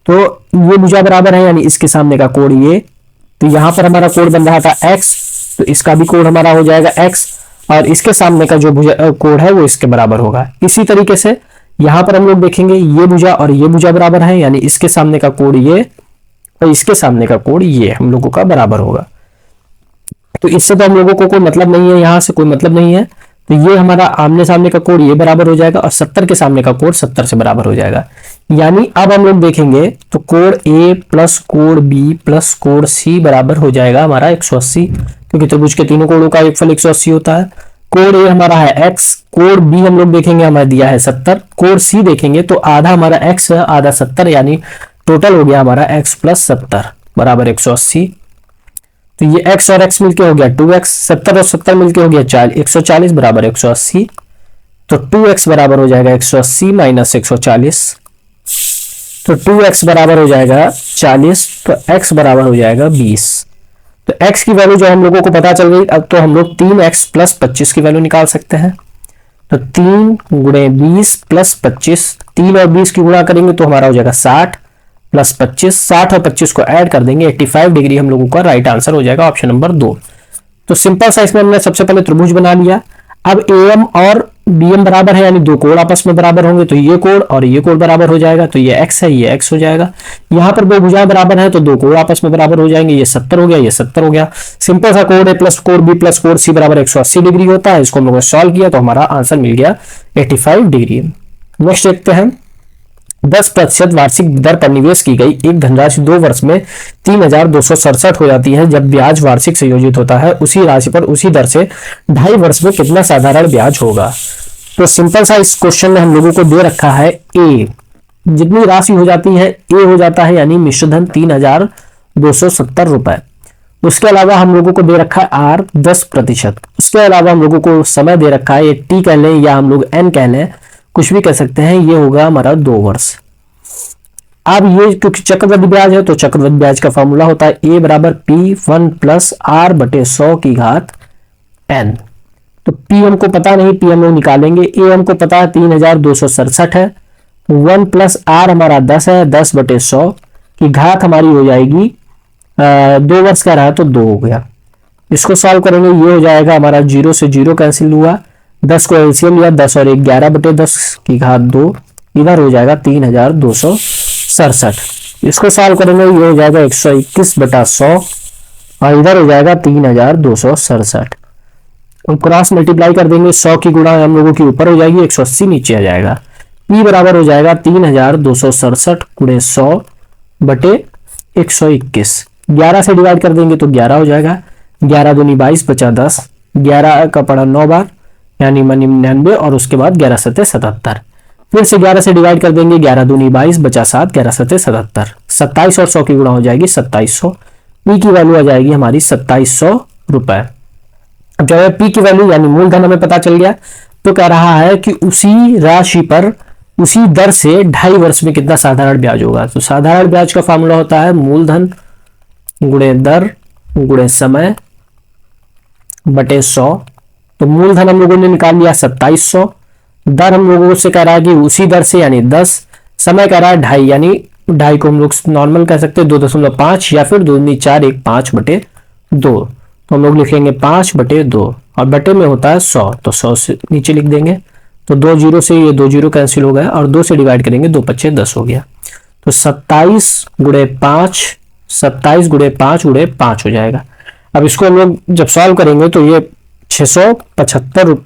Speaker 1: तो ये भुजा बराबर है यानी इसके सामने का कोण ये। तो यहाँ पर हमारा कोण बन रहा था x, तो इसका भी कोण हमारा हो जाएगा x। और इसके सामने का जो कोण है वो इसके बराबर होगा। इसी तरीके से यहाँ पर हम लोग देखेंगे ये भुजा और ये भुजा बराबर है, यानी इसके सामने का कोण ये और इसके सामने का कोण ये हम लोगों का बराबर होगा। तो इससे तो हम लोगों को कोई मतलब नहीं है, यहाँ से कोई मतलब नहीं है, तो ये हमारा आमने सामने का कोण ये बराबर हो जाएगा और 70 के सामने का कोण 70 से बराबर हो जाएगा। यानी अब हम लोग देखेंगे तो कोण ए प्लस कोण बी प्लस कोण सी बराबर हो जाएगा हमारा 180, क्योंकि त्रिभुज के तीनों कोणों का एक फल 180 होता है। कोण ए हमारा है x, कोण बी हम लोग देखेंगे हमारा दिया है 70, कोण सी देखेंगे तो आधा हमारा x है आधा 70, यानी टोटल हो गया हमारा x प्लस 70 बराबर 180। तो ये x और x मिलके हो गया 2x, 70 और 70 मिलके हो गया 140 बराबर 180। तो 2x बराबर हो जाएगा 180 माइनस 140, तो 2x बराबर हो जाएगा 40, तो x बराबर हो जाएगा 20। तो x की वैल्यू जो हम लोगों को पता चल गई, अब तो हम लोग 3x प्लस 25 की वैल्यू निकाल सकते हैं। तो 3 गुणे 20 प्लस 25, 3 और 20 की गुणा करेंगे तो हमारा हो जाएगा 60 प्लस 25, 60 और 25 को ऐड कर देंगे 85 डिग्री हम लोगों का राइट आंसर हो जाएगा ऑप्शन नंबर 2। तो सिंपल सा इसमें हमने सबसे पहले त्रिभुज बना लिया। अब AM और BM बराबर है, यानी दो कोण आपस में बराबर होंगे, तो ये कोण और ये कोण बराबर हो जाएगा, तो ये x है ये x हो जाएगा। यहाँ पर दो भुजाएं बराबर है तो दो कोण आपस में बराबर हो जाएंगे, ये 70 हो गया ये 70 हो गया। सिंपल सा कोण A प्लस कोण B प्लस कोण C बराबर 180 डिग्री होता है। इसको हम लोगों ने सॉल्व किया तो हमारा आंसर मिल गया 85 डिग्री। नेक्स्ट देखते हैं, 10% वार्षिक दर पर निवेश की गई एक धनराशि 2 वर्ष में 3267 हो जाती है। जब ब्याज वार्षिक संयोजित होता है उसी राशि पर उसी दर से 2.5 वर्ष में कितना साधारण ब्याज होगा। तो सिंपल सा इस क्वेश्चन में हम लोगों को दे रखा है ए, जितनी राशि हो जाती है ए हो जाता है, यानी मिश्र धन 3270 रुपए। उसके अलावा हम लोगों को दे रखा है आर 10%। उसके अलावा हम लोगों को समय दे रखा है, टी कह लें या हम लोग एन कह लें, कुछ भी कह सकते हैं, ये होगा हमारा 2 वर्ष। अब ये क्योंकि चक्रवृद्धि ब्याज है तो चक्रवृद्धि ब्याज का फॉर्मूला होता है ए बराबर P1 प्लस आर बटे 100 की घात n। तो P हमको पता नहीं, P हम लोग निकालेंगे। ए हमको पता है 3267 है, 1 प्लस आर हमारा 10 है, 10 बटे 100 की घात हमारी हो जाएगी 2 वर्ष का रहा तो 2 हो गया। इसको सॉल्व करेंगे, ये हो जाएगा हमारा 0 से 0 कैंसिल हुआ, 10 को एलसीएम लिया, 10 और 1 11 बटे 10 की घात 2, इधर हो जाएगा 3267। इसको सॉल्व करेंगे, ये हो जाएगा 121 बटा 100 और इधर हो जाएगा 3267। क्रॉस मल्टीप्लाई कर देंगे, 100 की गुणा हम लोगों की ऊपर हो जाएगी, 180 नीचे आ जाएगा। P बराबर हो जाएगा 3267 गुणे 100 बटे 121। 11 से डिवाइड कर देंगे तो 11 हो जाएगा, 11 दूनी 22 बचा 10, 11 का पड़ा 9 बार यानी 99 और उसके बाद 11 सत्ते 77। फिर से 11 से डिवाइड कर देंगे, 11 दूनी 22 बचा 7, 11 सत्ते 77, 27 और 100 की गुणा हो जाएगी 2700। P की वैल्यू आ जाएगी हमारी 2700 रुपए। जो है P की वैल्यू यानी मूलधन हमें पता चल गया, तो कह रहा है कि उसी राशि पर उसी दर से 2.5 वर्ष में कितना साधारण ब्याज होगा। तो साधारण ब्याज का फॉर्मूला होता है मूलधन गुणे दर गुणे समय बटे 100। तो मूलधन हम लोगों ने निकाल लिया 2700, दर हम लोगों से कह रहा है कि उसी दर से यानी 10, समय कह रहा है 2.5 यानी 2.5 को हम लोग नॉर्मल कह सकते हैं 2.5 या फिर 2 दूनी 4 1 5 बटे 2। तो हम लोग लिखेंगे 5 बटे 2 और बटे में होता है 100, तो 100 से नीचे लिख देंगे। तो 2 जीरो से ये 2 जीरो कैंसिल हो गया और 2 से डिवाइड करेंगे, 2 पच्चे 10 हो गया। तो 27 गुणे 5 गुणे 5 हो जाएगा। अब इसको हम लोग जब सॉल्व करेंगे तो ये 675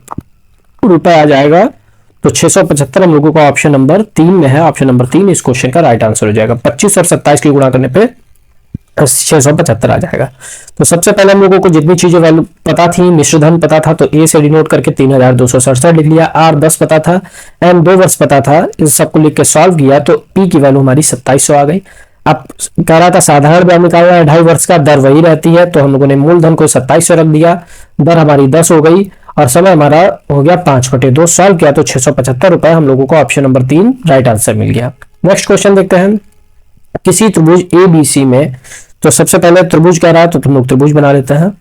Speaker 1: रुपए आ जाएगा। तो 675 हम लोगों का ऑप्शन नंबर 3 में है, ऑप्शन नंबर 3 इस क्वेश्चन का राइट आंसर हो जाएगा। 25 और 27 की गुणा करने पे 675 आ जाएगा। तो सबसे पहले हम लोगों को जितनी चीजें वैल्यू पता थी, मिश्र धन पता था तो ए से डिनोट करके 3267 लिख लिया, आर 10 पता था, एन 2 वर्ष पता था, इस सबको लिख के सॉल्व किया तो पी की वैल्यू हमारी 2700 आ गई। अब कह रहा था साधारण ब्याज निकालना है, 2.5 वर्ष का दर वही रहती है, तो हम लोगों ने मूलधन को 2700 रख दिया, दर हमारी 10 हो गई और समय हमारा हो गया 5 बटे 2। सॉल्व किया तो 675 रुपए हम लोगों को ऑप्शन नंबर 3 राइट आंसर मिल गया। नेक्स्ट क्वेश्चन देखते हैं, किसी त्रिभुज ABC में, तो सबसे पहले त्रिभुज कह रहा है तो तुम लोग त्रिभुज बना लेते हैं,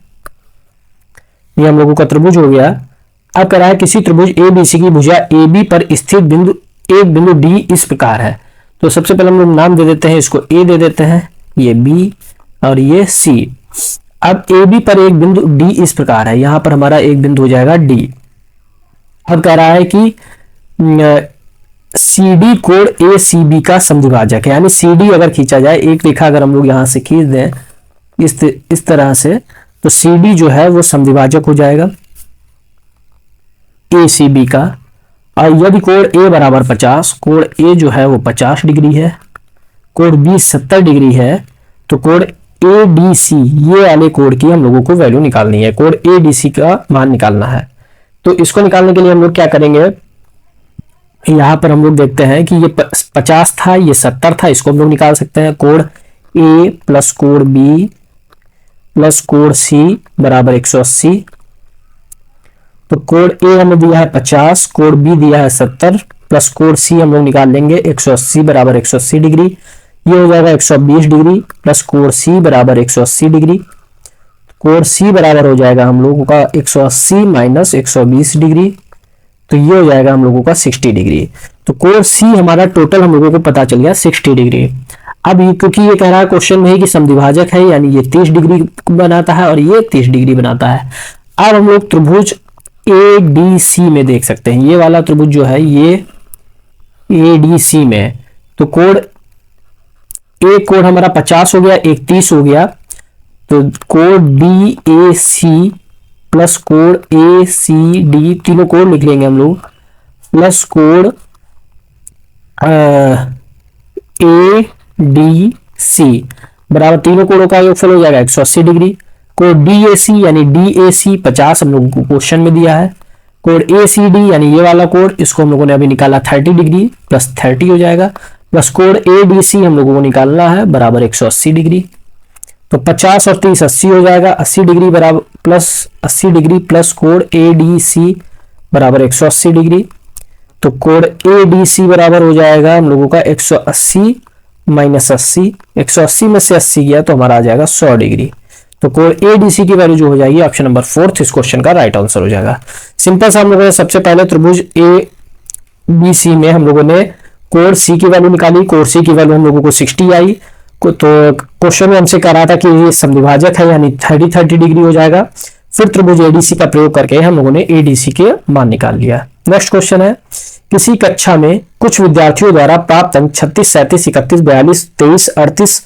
Speaker 1: ये हम लोगों का त्रिभुज हो गया। अब कह रहा है किसी त्रिभुज ABC की भुजा AB पर स्थित एक बिंदु D इस प्रकार है। तो सबसे पहले हम लोग नाम दे देते हैं, इसको A दे देते हैं, ये B और ये C। अब ए बी पर एक बिंदु डी इस प्रकार है, यहां पर हमारा एक बिंदु हो जाएगा डी। अब कह रहा है कि सी डी कोण ए सी बी का समद्विभाजक है, यानी सी डी अगर खींचा जाए, एक रेखा अगर हम लोग यहां से खींच दें इस तरह से, तो सी डी जो है वो समद्विभाजक हो जाएगा ए सी बी का। और यदि कोण ए बराबर 50, कोण ए जो है वो 50 डिग्री है, कोण बी 70 डिग्री है, तो कोण ए डी सी, ये वाले कोण की हम लोगों को वैल्यू निकालनी है, कोण ए डी सी का मान निकालना है। तो इसको निकालने के लिए हम लोग क्या करेंगे, यहां पर हम लोग देखते हैं कि ये 50 था, ये 70 था, इसको हम लोग निकाल सकते हैं। कोण ए प्लस कोण बी प्लस कोण सी बराबर 180। तो कोण ए हमें दिया है 50, कोण बी दिया है 70, प्लस कोण सी हम लोग निकाल लेंगे 180 बराबर 180 डिग्री, ये हो जाएगा 120 डिग्री, प्लस कोण सी बराबर 180 डिग्री। कोण सी बराबर हो जाएगा हम लोगों का 180 माइनस 120 डिग्री, तो ये हो जाएगा हम लोगों का 60 डिग्री। तो कोण सी हमारा टोटल हम लोगों को पता चल गया 60 डिग्री। अब क्योंकि ये कह रहा है क्वेश्चन में ही कि समद्विभाजक है, यानी ये 30 डिग्री बनाता है और ये 30 डिग्री बनाता है। अब हम लोग त्रिभुज ए डी सी में देख सकते हैं, ये वाला त्रिभुज जो है ये ए डी सी में, तो कोण एक कोण हमारा 50 हो गया, एक 30 हो गया, तो कोण डी ए सी प्लस कोण ए सी डी, तीनों कोण लिख लेंगे हम लोग, प्लस कोण ए डी सी बराबर तीनों कोणों का योगफल हो जाएगा 180 डिग्री। कोण डी ए सी यानी डी ए सी 50 हम लोगों को क्वेश्चन में दिया है। कोण ए सी डी यानी ये वाला कोण, इसको हम लोगों ने अभी निकाला 30 डिग्री प्लस 30 हो जाएगा, प्लस कोण ए डी सी हम लोगों को निकालना है बराबर 180 डिग्री। तो 50 और 30 80 हो जाएगा, 80 डिग्री बराबर प्लस 80 डिग्री प्लस कोण ए डी सी बराबर 180 डिग्री। तो कोण ए डी सी बराबर हो जाएगा हम लोगों का 180 माइनस 80, 180 में से 80 गया तो हमारा आ जाएगा 100 डिग्री। तो कोण ए डी सी की वैल्यू जो हो जाएगी ऑप्शन नंबर 4 इस क्वेश्चन का राइट आंसर हो जाएगा। सिंपल सा हम लोगों ने सबसे पहले त्रिभुज ए बी सी में हम लोगों ने कोण सी की वैल्यू निकाली, कोण सी की वैल्यू हम लोगों को 60 आई। तो क्वेश्चन में हमसे कह रहा था कि ये समद्विभाजक है, यानी 30 डिग्री हो जाएगा। फिर त्रिभुज एडीसी का प्रयोग करके हम लोगों ने एडीसी के मान निकाल लिया। नेक्स्ट क्वेश्चन है, किसी कक्षा में कुछ विद्यार्थियों द्वारा प्राप्त अंक 36, 37, 31, 42, 23, 38,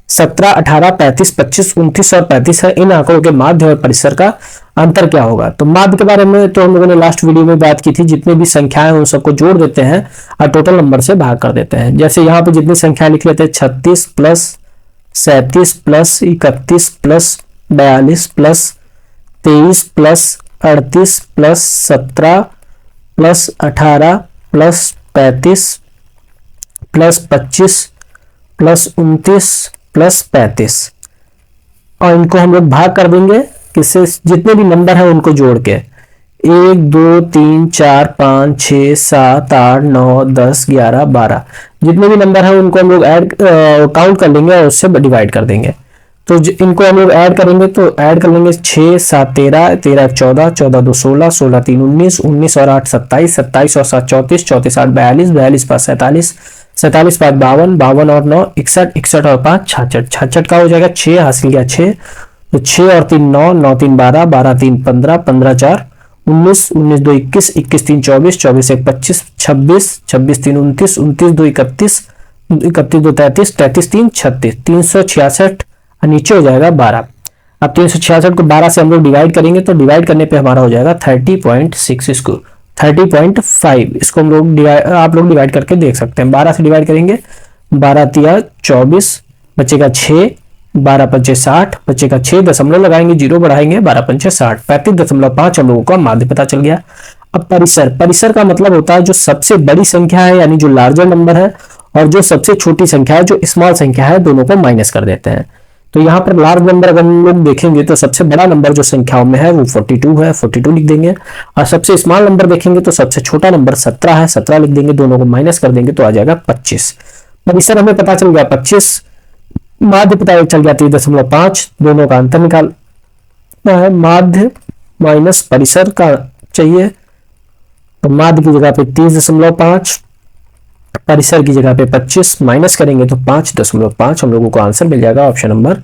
Speaker 1: 17, 18, 35, 25, 29 और 35 है। इन आंकड़ों के माध्य और परिसर का अंतर क्या होगा? तो माध्य के बारे में तो हम लोगों ने लास्ट वीडियो में बात की थी। जितने भी संख्याएं उन सबको जोड़ देते हैं और टोटल नंबर से भाग कर देते हैं। जैसे यहाँ पे जितनी संख्याएं लिख लेते हैं 36 plus 37 plus 31 plus 42 plus 23 plus 38 plus 17 plus 18 plus 35 plus 25 plus 29 plus 35, और इनको हम लोग भाग कर देंगे किससे? जितने भी नंबर है उनको जोड़ के 1 2 3 4 5 6 7 8 9 10 11 12 जितने भी नंबर है उनको हम लोग ऐड काउंट कर लेंगे और उससे डिवाइड कर देंगे। तो इनको हम लोग ऐड करेंगे तो ऐड कर लेंगे 6 7 13 13 14 14 2 16 16 3 19 19 और 8 27 27 और 7 34 34 8 42 42 5 47 47 5 52 52 और 9 61 61 और 5 66 66 का हो जाएगा 6 हासिल गया 6, तो 6 और 3 9 9 3 12 12 3 15 15 4 19 19 2 21 21 3 24 24 1 25 26 26 3 29 29 2 31 31 2 33 33 3 36 366 और नीचे हो जाएगा 12। अब 366 को 12 से हम लोग डिवाइड करेंगे तो डिवाइड करने पे हमारा हो जाएगा 30.6 इसको 30.5 इसको हम लोग आप लोग डिवाइड करके देख सकते हैं। 12 से डिवाइड करेंगे 12 तिया 24 बचेगा 6, 12 पंचे 60 बचेगा 6 दशमलव लगाएंगे 0 बढ़ाएंगे 12 पंचे 60 35.5 हम लोगों को माध्य पता चल गया। अब परिसर, परिसर का मतलब होता है जो सबसे बड़ी संख्या है यानी जो लार्जर नंबर है और जो सबसे छोटी संख्या है जो स्मॉल संख्या है, दोनों को माइनस कर देते हैं। तो यहाँ पर लार्ज नंबर अगर हम लोग देखेंगे तो सबसे बड़ा नंबर जो संख्याओं में है वो 42 है, 42 लिख देंगे। और सबसे स्मॉल नंबर देखेंगे तो सबसे छोटा नंबर 17 है, 17 लिख देंगे। दोनों को माइनस कर देंगे तो आ जाएगा 25। परिसर हमें पता चल गया 25, माध्य पता चल गया 30.5, दोनों का अंतर निकाल माध्य माइनस परिसर का चाहिए। तो माध्य की जगह पे 30.5, परिसर की जगह पे 25 माइनस करेंगे तो 5.5 हम लोगों को आंसर मिल जाएगा ऑप्शन नंबर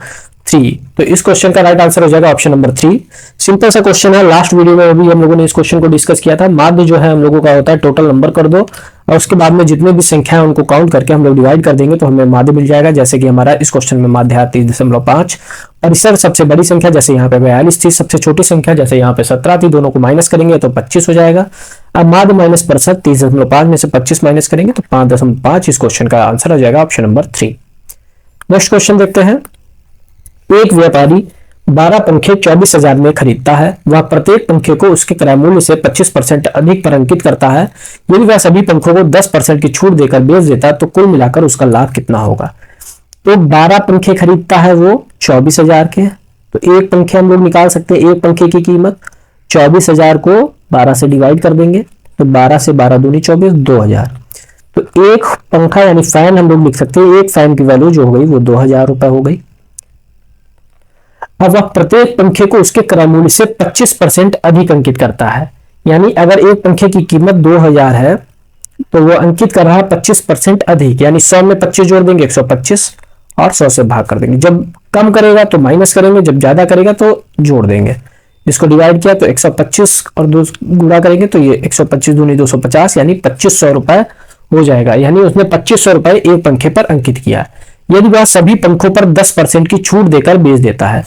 Speaker 1: 3। तो इस क्वेश्चन का राइट आंसर हो जाएगा ऑप्शन नंबर 3। सिंपल सा क्वेश्चन है, लास्ट वीडियो में भी हम लोगों ने इस क्वेश्चन को डिस्कस किया था। माध्य जो है हम लोगों का होता है टोटल नंबर कर दो और उसके बाद में जितने भी संख्या है उनको काउंट करके हम लोग डिवाइड कर देंगे तो हमें माध्य मिल जाएगा। जैसे कि हमारा इस क्वेश्चन में माध्य है 30.5। परिसर सबसे बड़ी संख्या जैसे यहाँ पे 42 थी, सबसे छोटी संख्या जैसे यहाँ पे 17 थी, दोनों को माइनस करेंगे तो 25 हो जाएगा। अब माध्य माइनस परिसर 30.5 में से 25 माइनस करेंगे तो 5.5। इस क्वेश्चन का आंसर हो जाएगा ऑप्शन नंबर 3। नेक्स्ट क्वेश्चन देखते हैं। एक व्यापारी 12 पंखे 24,000 में खरीदता है। वह प्रत्येक पंखे को उसके क्रय मूल्य से 25% अधिक पर अंकित करता है। यदि वह सभी पंखों को 10% की छूट देकर बेच देता है तो कुल मिलाकर उसका लाभ कितना होगा। तो 12 पंखे खरीदता है वो 24,000 के, तो एक पंखे हम लोग निकाल सकते हैं। एक पंखे की कीमत 24,000 को 12 से डिवाइड कर देंगे तो 12 से 12 दूनी 24, 2,000। तो एक पंखा यानी फैन हम लोग लिख सकते हैं, एक फैन की वैल्यू जो हो गई वो 2,000 रुपए हो गई। अब वह प्रत्येक पंखे को उसके क्रय मूल्य से 25% अधिक अंकित करता है। यानी अगर एक पंखे की कीमत 2,000 है तो वो अंकित कर रहा है 25% अधिक, यानी 100 में 25 जोड़ देंगे 125 और 100 से भाग कर देंगे। जब कम करेगा तो माइनस करेंगे, जब ज्यादा करेगा तो जोड़ देंगे। इसको डिवाइड किया तो 125 और 2 गुणा करेंगे तो ये 125 दूनी 250 यानी 2500 रुपए हो जाएगा। यानी उसने 2500 रुपए एक पंखे पर अंकित किया। यदि वह सभी पंखों पर 10% की छूट देकर बेच देता है,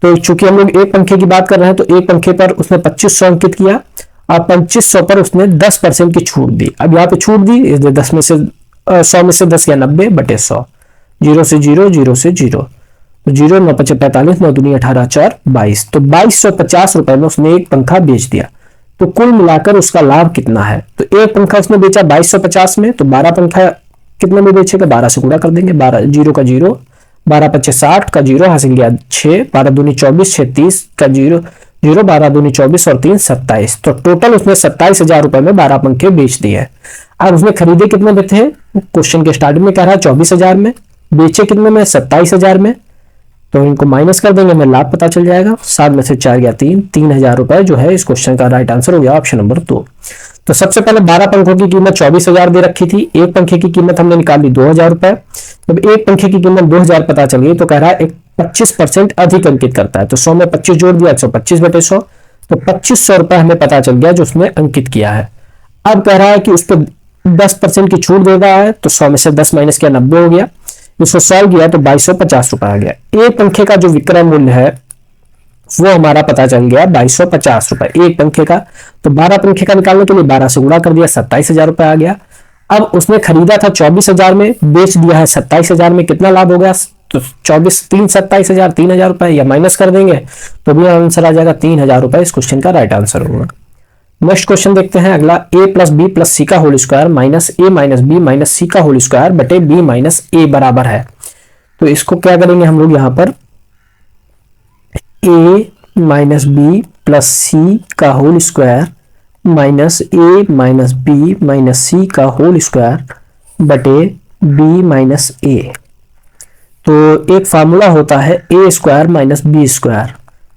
Speaker 1: तो चूंकि हम लोग एक पंखे की बात कर रहे हैं तो एक पंखे पर उसने 2500 अंकित किया और 2500 पर उसने 10% की छूट दी। अब यहाँ पे छूट दी, इसलिए 10 में से 100 में से 10 या 90/100, 0 से 0, 0 से 0, तो 0 9 5 45, 9 दूनी 18, 4 22, तो 2250 रुपए में उसने एक पंखा बेच दिया। तो कुल मिलाकर उसका लाभ कितना है। तो एक पंखा उसने बेचा 2250 में, तो 12 पंखा कितने में बेचेगा, 12 से गुणा कर देंगे। 12 0 का 0, 12 25 60 का 0 हासिल किया 6, 12 दूनी 24, 6 30 का 0 0, 12 दूनी 24 और 3 27। तो टोटल उसने 27,000 रुपए में 12 पंखे बेच दिए। अब उसने खरीदे कितने में थे, क्वेश्चन के स्टार्टिंग में कह रहा है 24,000 में, बेचे कितने में 27,000 में, तो इनको माइनस कर देंगे, हमें लाभ पता चल जाएगा। 7 में से 4 गया 3, 3,000 रुपए जो है इस क्वेश्चन का राइट आंसर हो गया ऑप्शन नंबर 2। तो सबसे पहले 12 पंखों की कीमत 24,000 दे रखी थी, एक पंखे की कीमत हमने निकाली 2,000 रुपए। जब एक पंखे की कीमत 2,000 पता चल गई तो कह रहा है 25% अधिक अंकित करता है, तो 100 में 25 जोड़ दिया 125/100, तो 2500 रुपए हमें पता चल गया जो उसने अंकित किया है। अब कह रहा है कि उस पर 10% की छूट दे रहा है, तो 100 में से 10 माइनस किया 90 हो गया। इसको सॉल्व किया तो 2250 रुपए आ गया। एक पंखे का जो विक्रय मूल्य है वो हमारा पता चल गया 2250 रुपए एक पंखे का। तो 12 पंखे का निकालने के लिए 12 से गुणा कर दिया, 27,000 रुपए आ गया। अब उसने खरीदा था 24,000 में, बेच दिया है 27,000 में, कितना लाभ हो गया, तो 24 3 27,000, 3,000 रुपए, या माइनस कर देंगे तो भी आंसर आ जाएगा 3,000 रुपए। इस क्वेश्चन का राइट आंसर होगा। नेक्स्ट क्वेश्चन देखते हैं अगला। a प्लस बी प्लस सी का होल स्क्वायर माइनस ए माइनस बी माइनस सी का होल स्क्वायर बटे बी माइनस ए बराबर है। तो इसको क्या करेंगे हम लोग, यहाँ पर a माइनस बी प्लस सी का होल स्क्वायर माइनस ए माइनस बी माइनस सी का होल स्क्वायर बटे बी माइनस ए। तो एक फार्मूला होता है ए स्क्वायर माइनस बी स्क्वायर।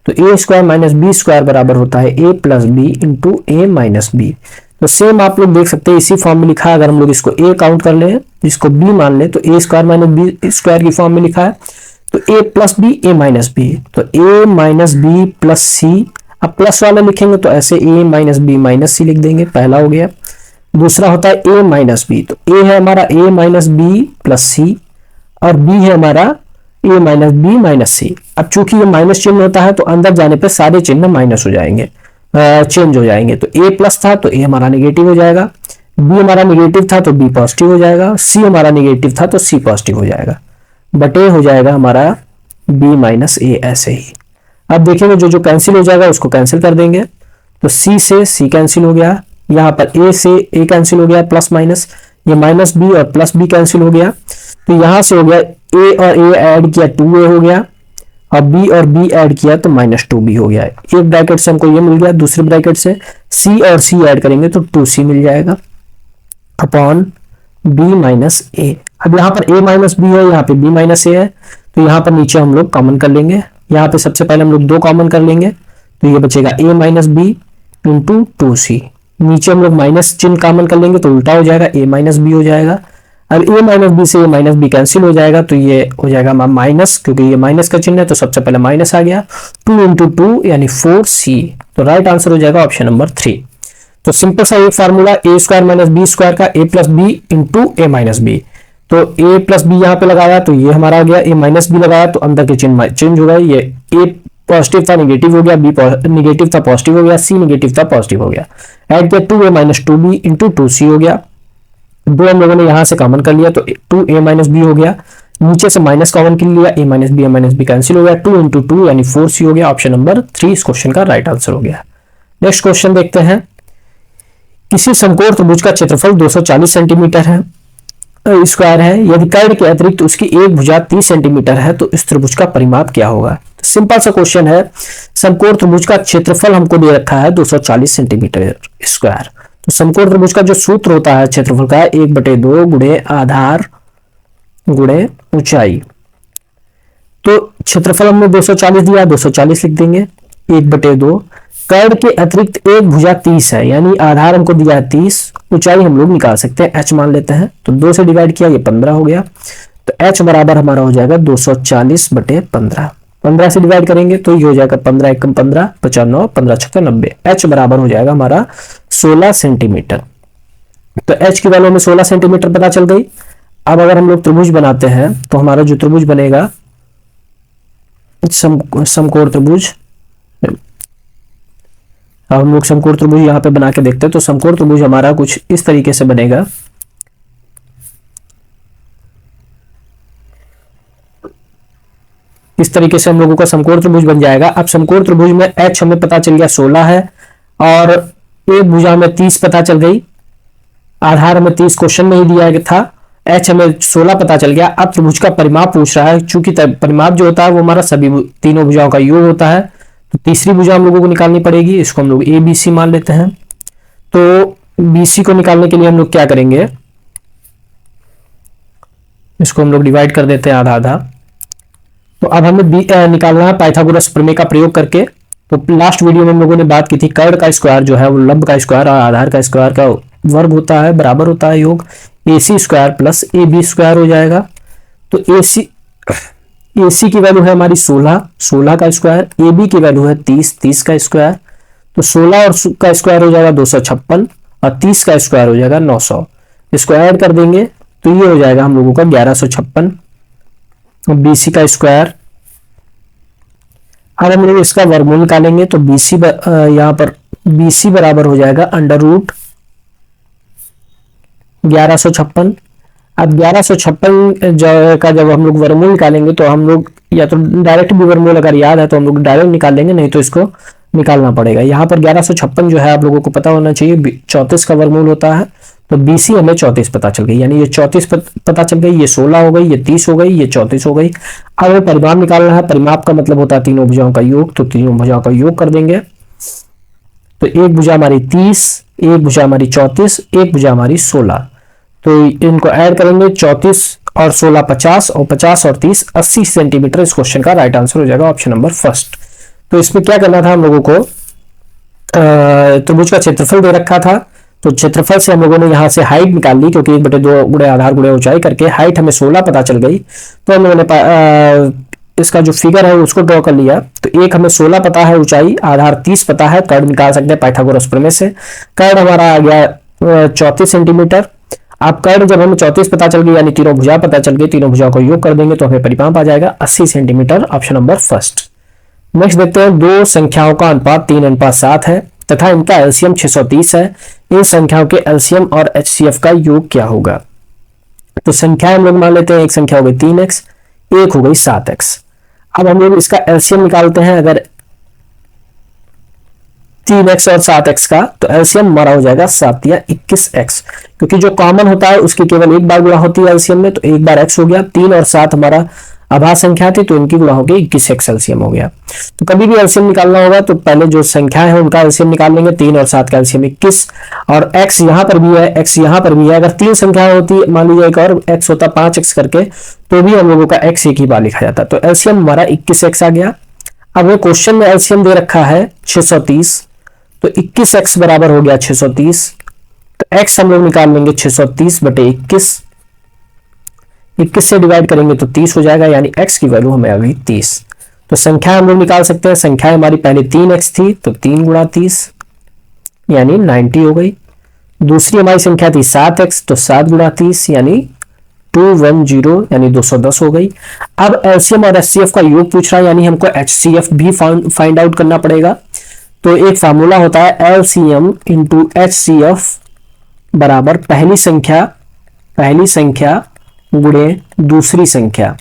Speaker 1: तो ए स्क्वायर माइनस बी स्क्वायर बराबर होता है ए plus b into a minus b. तो सेम आप लोग देख सकते हैं इसी फॉर्म में लिखा है। अगर हम लोग इसको ए काउंट कर ले, इसको बी मान ले, तो ए स्क्वायर माइनस बी स्क्वायर की फॉर्म में लिखा है। तो ए प्लस बी ए माइनस बी, तो ए माइनस बी प्लस सी। अब प्लस वाला लिखेंगे तो ऐसे ए माइनस बी माइनस सी लिख देंगे, पहला हो गया। दूसरा होता है ए माइनस बी, तो ए है हमारा ए माइनस बी प्लस सी और बी है हमारा ए माइनस बी माइनस सी। अब चूंकि ये माइनस चिन्ह होता है तो अंदर जाने पे सारे चिन्ह माइनस हो जाएंगे, चेंज हो जाएंगे। तो ए प्लस था तो ए हमारा निगेटिव हो जाएगा, बी हमारा निगेटिव था तो बी पॉजिटिव हो जाएगा, सी हमारा निगेटिव था तो सी पॉजिटिव हो जाएगा, बटे हो जाएगा हमारा बी माइनस ए ऐसे ही। अब देखेंगे जो जो कैंसिल हो जाएगा उसको कैंसिल कर देंगे। तो सी से सी कैंसिल हो गया, यहाँ पर ए से ए कैंसिल हो गया, प्लस माइनस, ये माइनस बी और प्लस बी कैंसिल हो गया। तो यहां से हो गया ए और ए ऐड किया 2a हो गया, और b और b ऐड किया तो माइनस 2b हो गया। एक ब्रैकेट से हमको ये मिल गया, दूसरे ब्रैकेट से c और c ऐड करेंगे तो 2c मिल जाएगा अपॉन b माइनस a। अब यहाँ पर a माइनस b है, यहाँ पे b माइनस a है, तो यहाँ पर नीचे हम लोग कॉमन कर लेंगे। यहाँ पे सबसे पहले हम लोग 2 कॉमन कर लेंगे तो ये बचेगा a minus B into 2c। नीचे हम लोग माइनस चिन्ह कॉमन कर लेंगे तो उल्टा हो जाएगा, a माइनस बी हो जाएगा। अब a माइनस बी से ये माइनस बी कैंसिल हो जाएगा, तो ये हो जाएगा माइनस, क्योंकि ये माइनस का चिन्ह है तो सबसे पहले माइनस आ गया। 2 इंटू टू यानी 4c, तो राइट आंसर हो जाएगा ऑप्शन नंबर 3। तो सिंपल सा ये formula a square minus b square का a plus b into a minus b, तो a प्लस बी यहाँ पे लगाया तो ये हमारा आ गया, a माइनस बी लगाया तो अंदर के चिन्ह चेंज हो गए, ये a पॉजिटिव था निगेटिव हो गया, बी निगेटिव था पॉजिटिव हो गया, सी निगेटिव था पॉजिटिव हो गया। ऐड किया 2a minus 2b into 2c हो गया, दो हम लोगों ने यहां से कॉमन कर लिया तो 2a माइनस बी हो गया, नीचे से माइनस कॉमन कर लिया, a माइनस बी कैंसिल हो गया, 2 इंटू टू यानी 4c हो गया। ऑप्शन नंबर 3 इस क्वेश्चन का राइट आंसर हो गया। नेक्स्ट क्वेश्चन देखते हैं। किसी समकोण त्रिभुज का क्षेत्रफल 240 सेंटीमीटर है स्क्वायर है, यदि कर्ड के अतिरिक्त उसकी एक भुजा 30 सेंटीमीटर है तो इस त्रिभुज का परिमाप क्या होगा। तो सिंपल सा क्वेश्चन है, समकोण त्रिभुज का क्षेत्रफल हमको दे रखा है 240 सेंटीमीटर स्क्वायर। तो समकोण त्रिभुज का जो सूत्र होता है क्षेत्रफल का 1/2 गुणे आधार गुणे ऊंचाई। तो क्षेत्रफल हमने 240 दिया, 240 लिख देंगे 1/2, कर्ड के अतिरिक्त एक भुजा 30 है, यानी आधार हमको दिया है 30, ऊंचाई हम लोग निकाल सकते हैं h मान लेते हैं, तो 2 से डिवाइड किया ये 15 हो गया, तो h बराबर हमारा हो जाएगा 240/15। 15 से डिवाइड करेंगे तो ये हो जाएगा 15 एकम 15, 95, 15 छक्का 90, h बराबर हो जाएगा हमारा 16 सेंटीमीटर। तो h की वैल्यू में 16 सेंटीमीटर पता चल गई। अब अगर हम लोग त्रिभुज बनाते हैं तो हमारा जो त्रिभुज बनेगा समकोण त्रिभुज, अब हम लोग समकोण त्रिभुज यहाँ पे बना के देखते हैं। तो समकोण त्रिभुज हमारा कुछ इस तरीके से बनेगा, इस तरीके से हम लोगों का समकोण त्रिभुज बन जाएगा। अब समकोण त्रिभुज में h हमें पता चल गया 16 है और एक भुजा में 30 पता चल गई, आधार हमें 30 क्वेश्चन में ही दिया था, h हमें 16 पता चल गया। अब त्रिभुज का परिमाप पूछ रहा है, चूंकि परिमाप जो होता है वो हमारा सभी तीनों भुजाओं का योग होता है, तो तीसरी भुजा हम लोगों को निकालनी पड़ेगी, इसको हम लोग ए बी सी मान लेते हैं। तो बीसी को निकालने के लिए हम लोग क्या करेंगे, इसको हम लोग डिवाइड कर देते हैं आधा आधा। तो अब हमें निकालना है पाइथागोरस प्रमेय का प्रयोग करके। तो लास्ट वीडियो में हम लोगों ने बात की थी कर्ड का स्क्वायर जो है वो लंब का स्क्वायर और आधार का स्क्वायर का वर्ग होता है, बराबर होता है योग, AC square plus AB square हो जाएगा। तो AC की वैल्यू है हमारी 16 का स्क्वायर, AB की वैल्यू है 30 का स्क्वायर, तो 16 और का स्क्वायर हो जाएगा 256 और 30 का स्क्वायर हो जाएगा 900। इसको ऐड कर देंगे तो ये हो जाएगा हम लोगों का 1156। BC का स्क्वायर, अब हम लोग इसका वर्गमूल निकालेंगे तो BC यहाँ पर BC बराबर हो जाएगा अंडर रूट 1156। अब 1156 का जब हम लोग वर्गमूल निकालेंगे तो हम लोग या तो डायरेक्ट भी वर्गमूल अगर याद है तो हम लोग डायरेक्ट निकाल लेंगे, नहीं तो इसको निकालना पड़ेगा। यहाँ पर 1156 जो है आप लोगों को पता होना चाहिए 34 का वर्गमूल होता है, तो BC हमें 34 पता चल गई, यानी ये 34 पता चल गई, ये 16 हो गई, ये 30 हो गई, ये 34 हो गई। अब हमें परिमाप निकालना है, परिमाप का मतलब होता है तीनों भुजाओं का योग, तो तीनों भुजाओं का योग कर देंगे। तो एक भुजा हमारी 30, एक भुजा हमारी 34, एक भुजा हमारी 16, तो इनको ऐड करेंगे 34 और 16 50 और 50 और 30 80 सेंटीमीटर। इस क्वेश्चन का राइट आंसर हो जाएगा ऑप्शन नंबर फर्स्ट। तो इसमें क्या करना था हम लोगों को, त्रिभुज का क्षेत्रफल दे रखा था, तो क्षेत्रफल से हम लोगों ने यहाँ से हाइट निकाल ली, क्योंकि 1/2 गुणे आधार गुणे ऊंचाई करके हाइट हमें 16 पता चल गई। तो हम लोगों ने इसका जो फिगर है उसको ड्रॉ कर लिया। तो एक हमें 16 पता है ऊंचाई, आधार 30 पता है, कर्ड निकाल सकते हैं पाइथागोरस प्रमेय से। कर्ड हमारा आ गया 34 सेंटीमीटर। आप कर्ड जब हमें 34 पता चल गई यानी तीनों भुजा पता चल गई, तीनों भुजाओं को योग कर देंगे तो हमें परिमाप आ जाएगा 80 centimetre, option number first. Next देखते हैं, दो संख्याओं का अनुपात 3:7 है तथा इनका एलसीएम 630 है, इन संख्याओं के एलसीएम और एचसीएफ का योग क्या होगा। तो संख्या हम लोग मान लेते हैं, एक संख्या हो गई 3x, एक हो गई 7x। अब हम लोग इसका एलसीएम निकालते हैं, अगर 3x और 7x का, तो एलसीएम हमारा हो जाएगा 7 या 21x, क्योंकि जो कॉमन होता है उसकी केवल एक बार गुणा होती है एलसीएम में, तो एक बार x हो गया। 3 और 7 हमारा आभास संख्या थी तो इनकी गुणा हो गई 21x एलसीएम हो गया। तो कभी भी एलसीएम निकालना होगा तो पहले जो संख्या है उनका एलसीएम निकाल लेंगे। 3 और 7 का एलसीएम 21 और x यहाँ पर भी है, x यहाँ पर भी है। अगर 3 संख्या होती, मान लीजिए एक और x होता 5x करके, तो भी हम लोगों का x एक ही बार लिखा जाता। तो एलसीएम हमारा 21x आ गया। अब वो क्वेश्चन में एलसीएम दे रखा है 630, तो 21x बराबर हो गया 630। तो x हम लोग निकाल लेंगे 630/21, 21 से डिवाइड करेंगे तो 30 हो जाएगा, यानी x की वैल्यू हमें आ गई 30। तो संख्या हम लोग निकाल सकते हैं, संख्या हमारी पहले 3x थी तो 3 गुणा 30 यानी 90 हो गई। दूसरी हमारी संख्या थी 7x तो 7 गुणा 30 यानी 210 यानी 210 हो गई। अब एलसीएम और एचसीएफ का योग पूछ रहा है, यानी हमको एचसीएफ भी फाइंड आउट करना पड़ेगा। तो एक फार्मूला होता है एलसीएम इंटू एचसीएफ बराबर पहली संख्या गुणे दूसरी संख्या।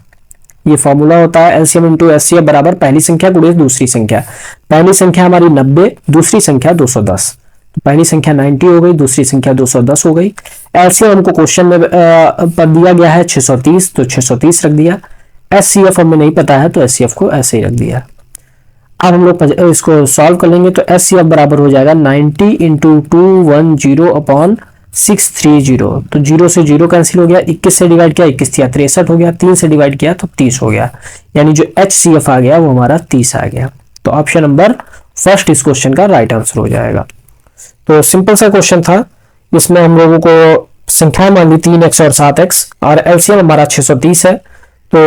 Speaker 1: ये फॉर्मूला होता है एलसीएम इंटू एचसीएफ बराबर पहली संख्या गुणे दूसरी संख्या। पहली संख्या हमारी 90, दूसरी संख्या 210। तो पहली संख्या 90 हो गई, दूसरी संख्या 210 हो गई। एलसीएम हमको क्वेश्चन में पर दिया गया है 630 तो 630 रख दिया। एचसीएफ हमें नहीं पता है तो एचसीएफ को ऐसे ही रख दिया। अब हम लोग इसको सॉल्व कर लेंगे तो एचसीएफ बराबर हो जाएगा 90 इंटू 210 अपॉन 630। तो 0 से 0 कैंसिल हो गया, 21 से डिवाइड किया 21 या 63 हो गया, 3 से डिवाइड किया तो 30 हो गया, यानी जो एचसीएफ आ गया वो हमारा 30 आ गया। तो ऑप्शन नंबर फर्स्ट इस क्वेश्चन का राइट आंसर हो जाएगा। तो सिंपल सा क्वेश्चन था, इसमें हम लोगों को संख्या मान ली 3x और 7x और एलसीएम हमारा 630 है। तो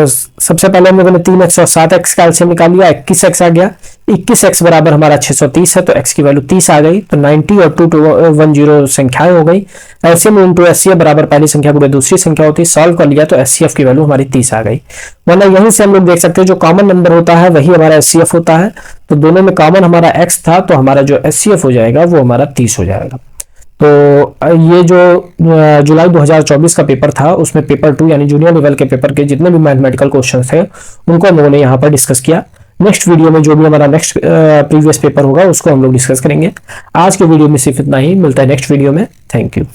Speaker 1: सबसे पहले हम लोगों ने 3x और 7x का एलसीएम निकाल लिया, 21x आ गया। 21x बराबर हमारा 630 है तो x की वैल्यू 30 आ गई। तो 90 और 210 संख्याएं हो गई। एलसीएम इंटू एचसीएफ बराबर पहली संख्या गुणे दूसरी संख्या होती है, सॉल्व कर लिया तो एचसीएफ की वैल्यू हमारी 30 आ गई। वरना यहीं से हम लोग देख सकते हैं जो कॉमन नंबर होता है वही हमारा एचसीएफ होता है। तो दोनों में कॉमन हमारा x था तो हमारा जो एचसीएफ हो जाएगा वो हमारा 30 हो जाएगा। तो ये जो जुलाई 2024 का पेपर था उसमें पेपर 2 यानी जूनियर लेवल के पेपर के जितने भी मैथमेटिकल क्वेश्चन थे उनको हम लोगों ने यहाँ पर डिस्कस किया। नेक्स्ट वीडियो में जो भी हमारा नेक्स्ट प्रीवियस पेपर होगा उसको हम लोग डिस्कस करेंगे। आज के वीडियो में सिर्फ इतना ही, मिलता है नेक्स्ट वीडियो में। Thank you.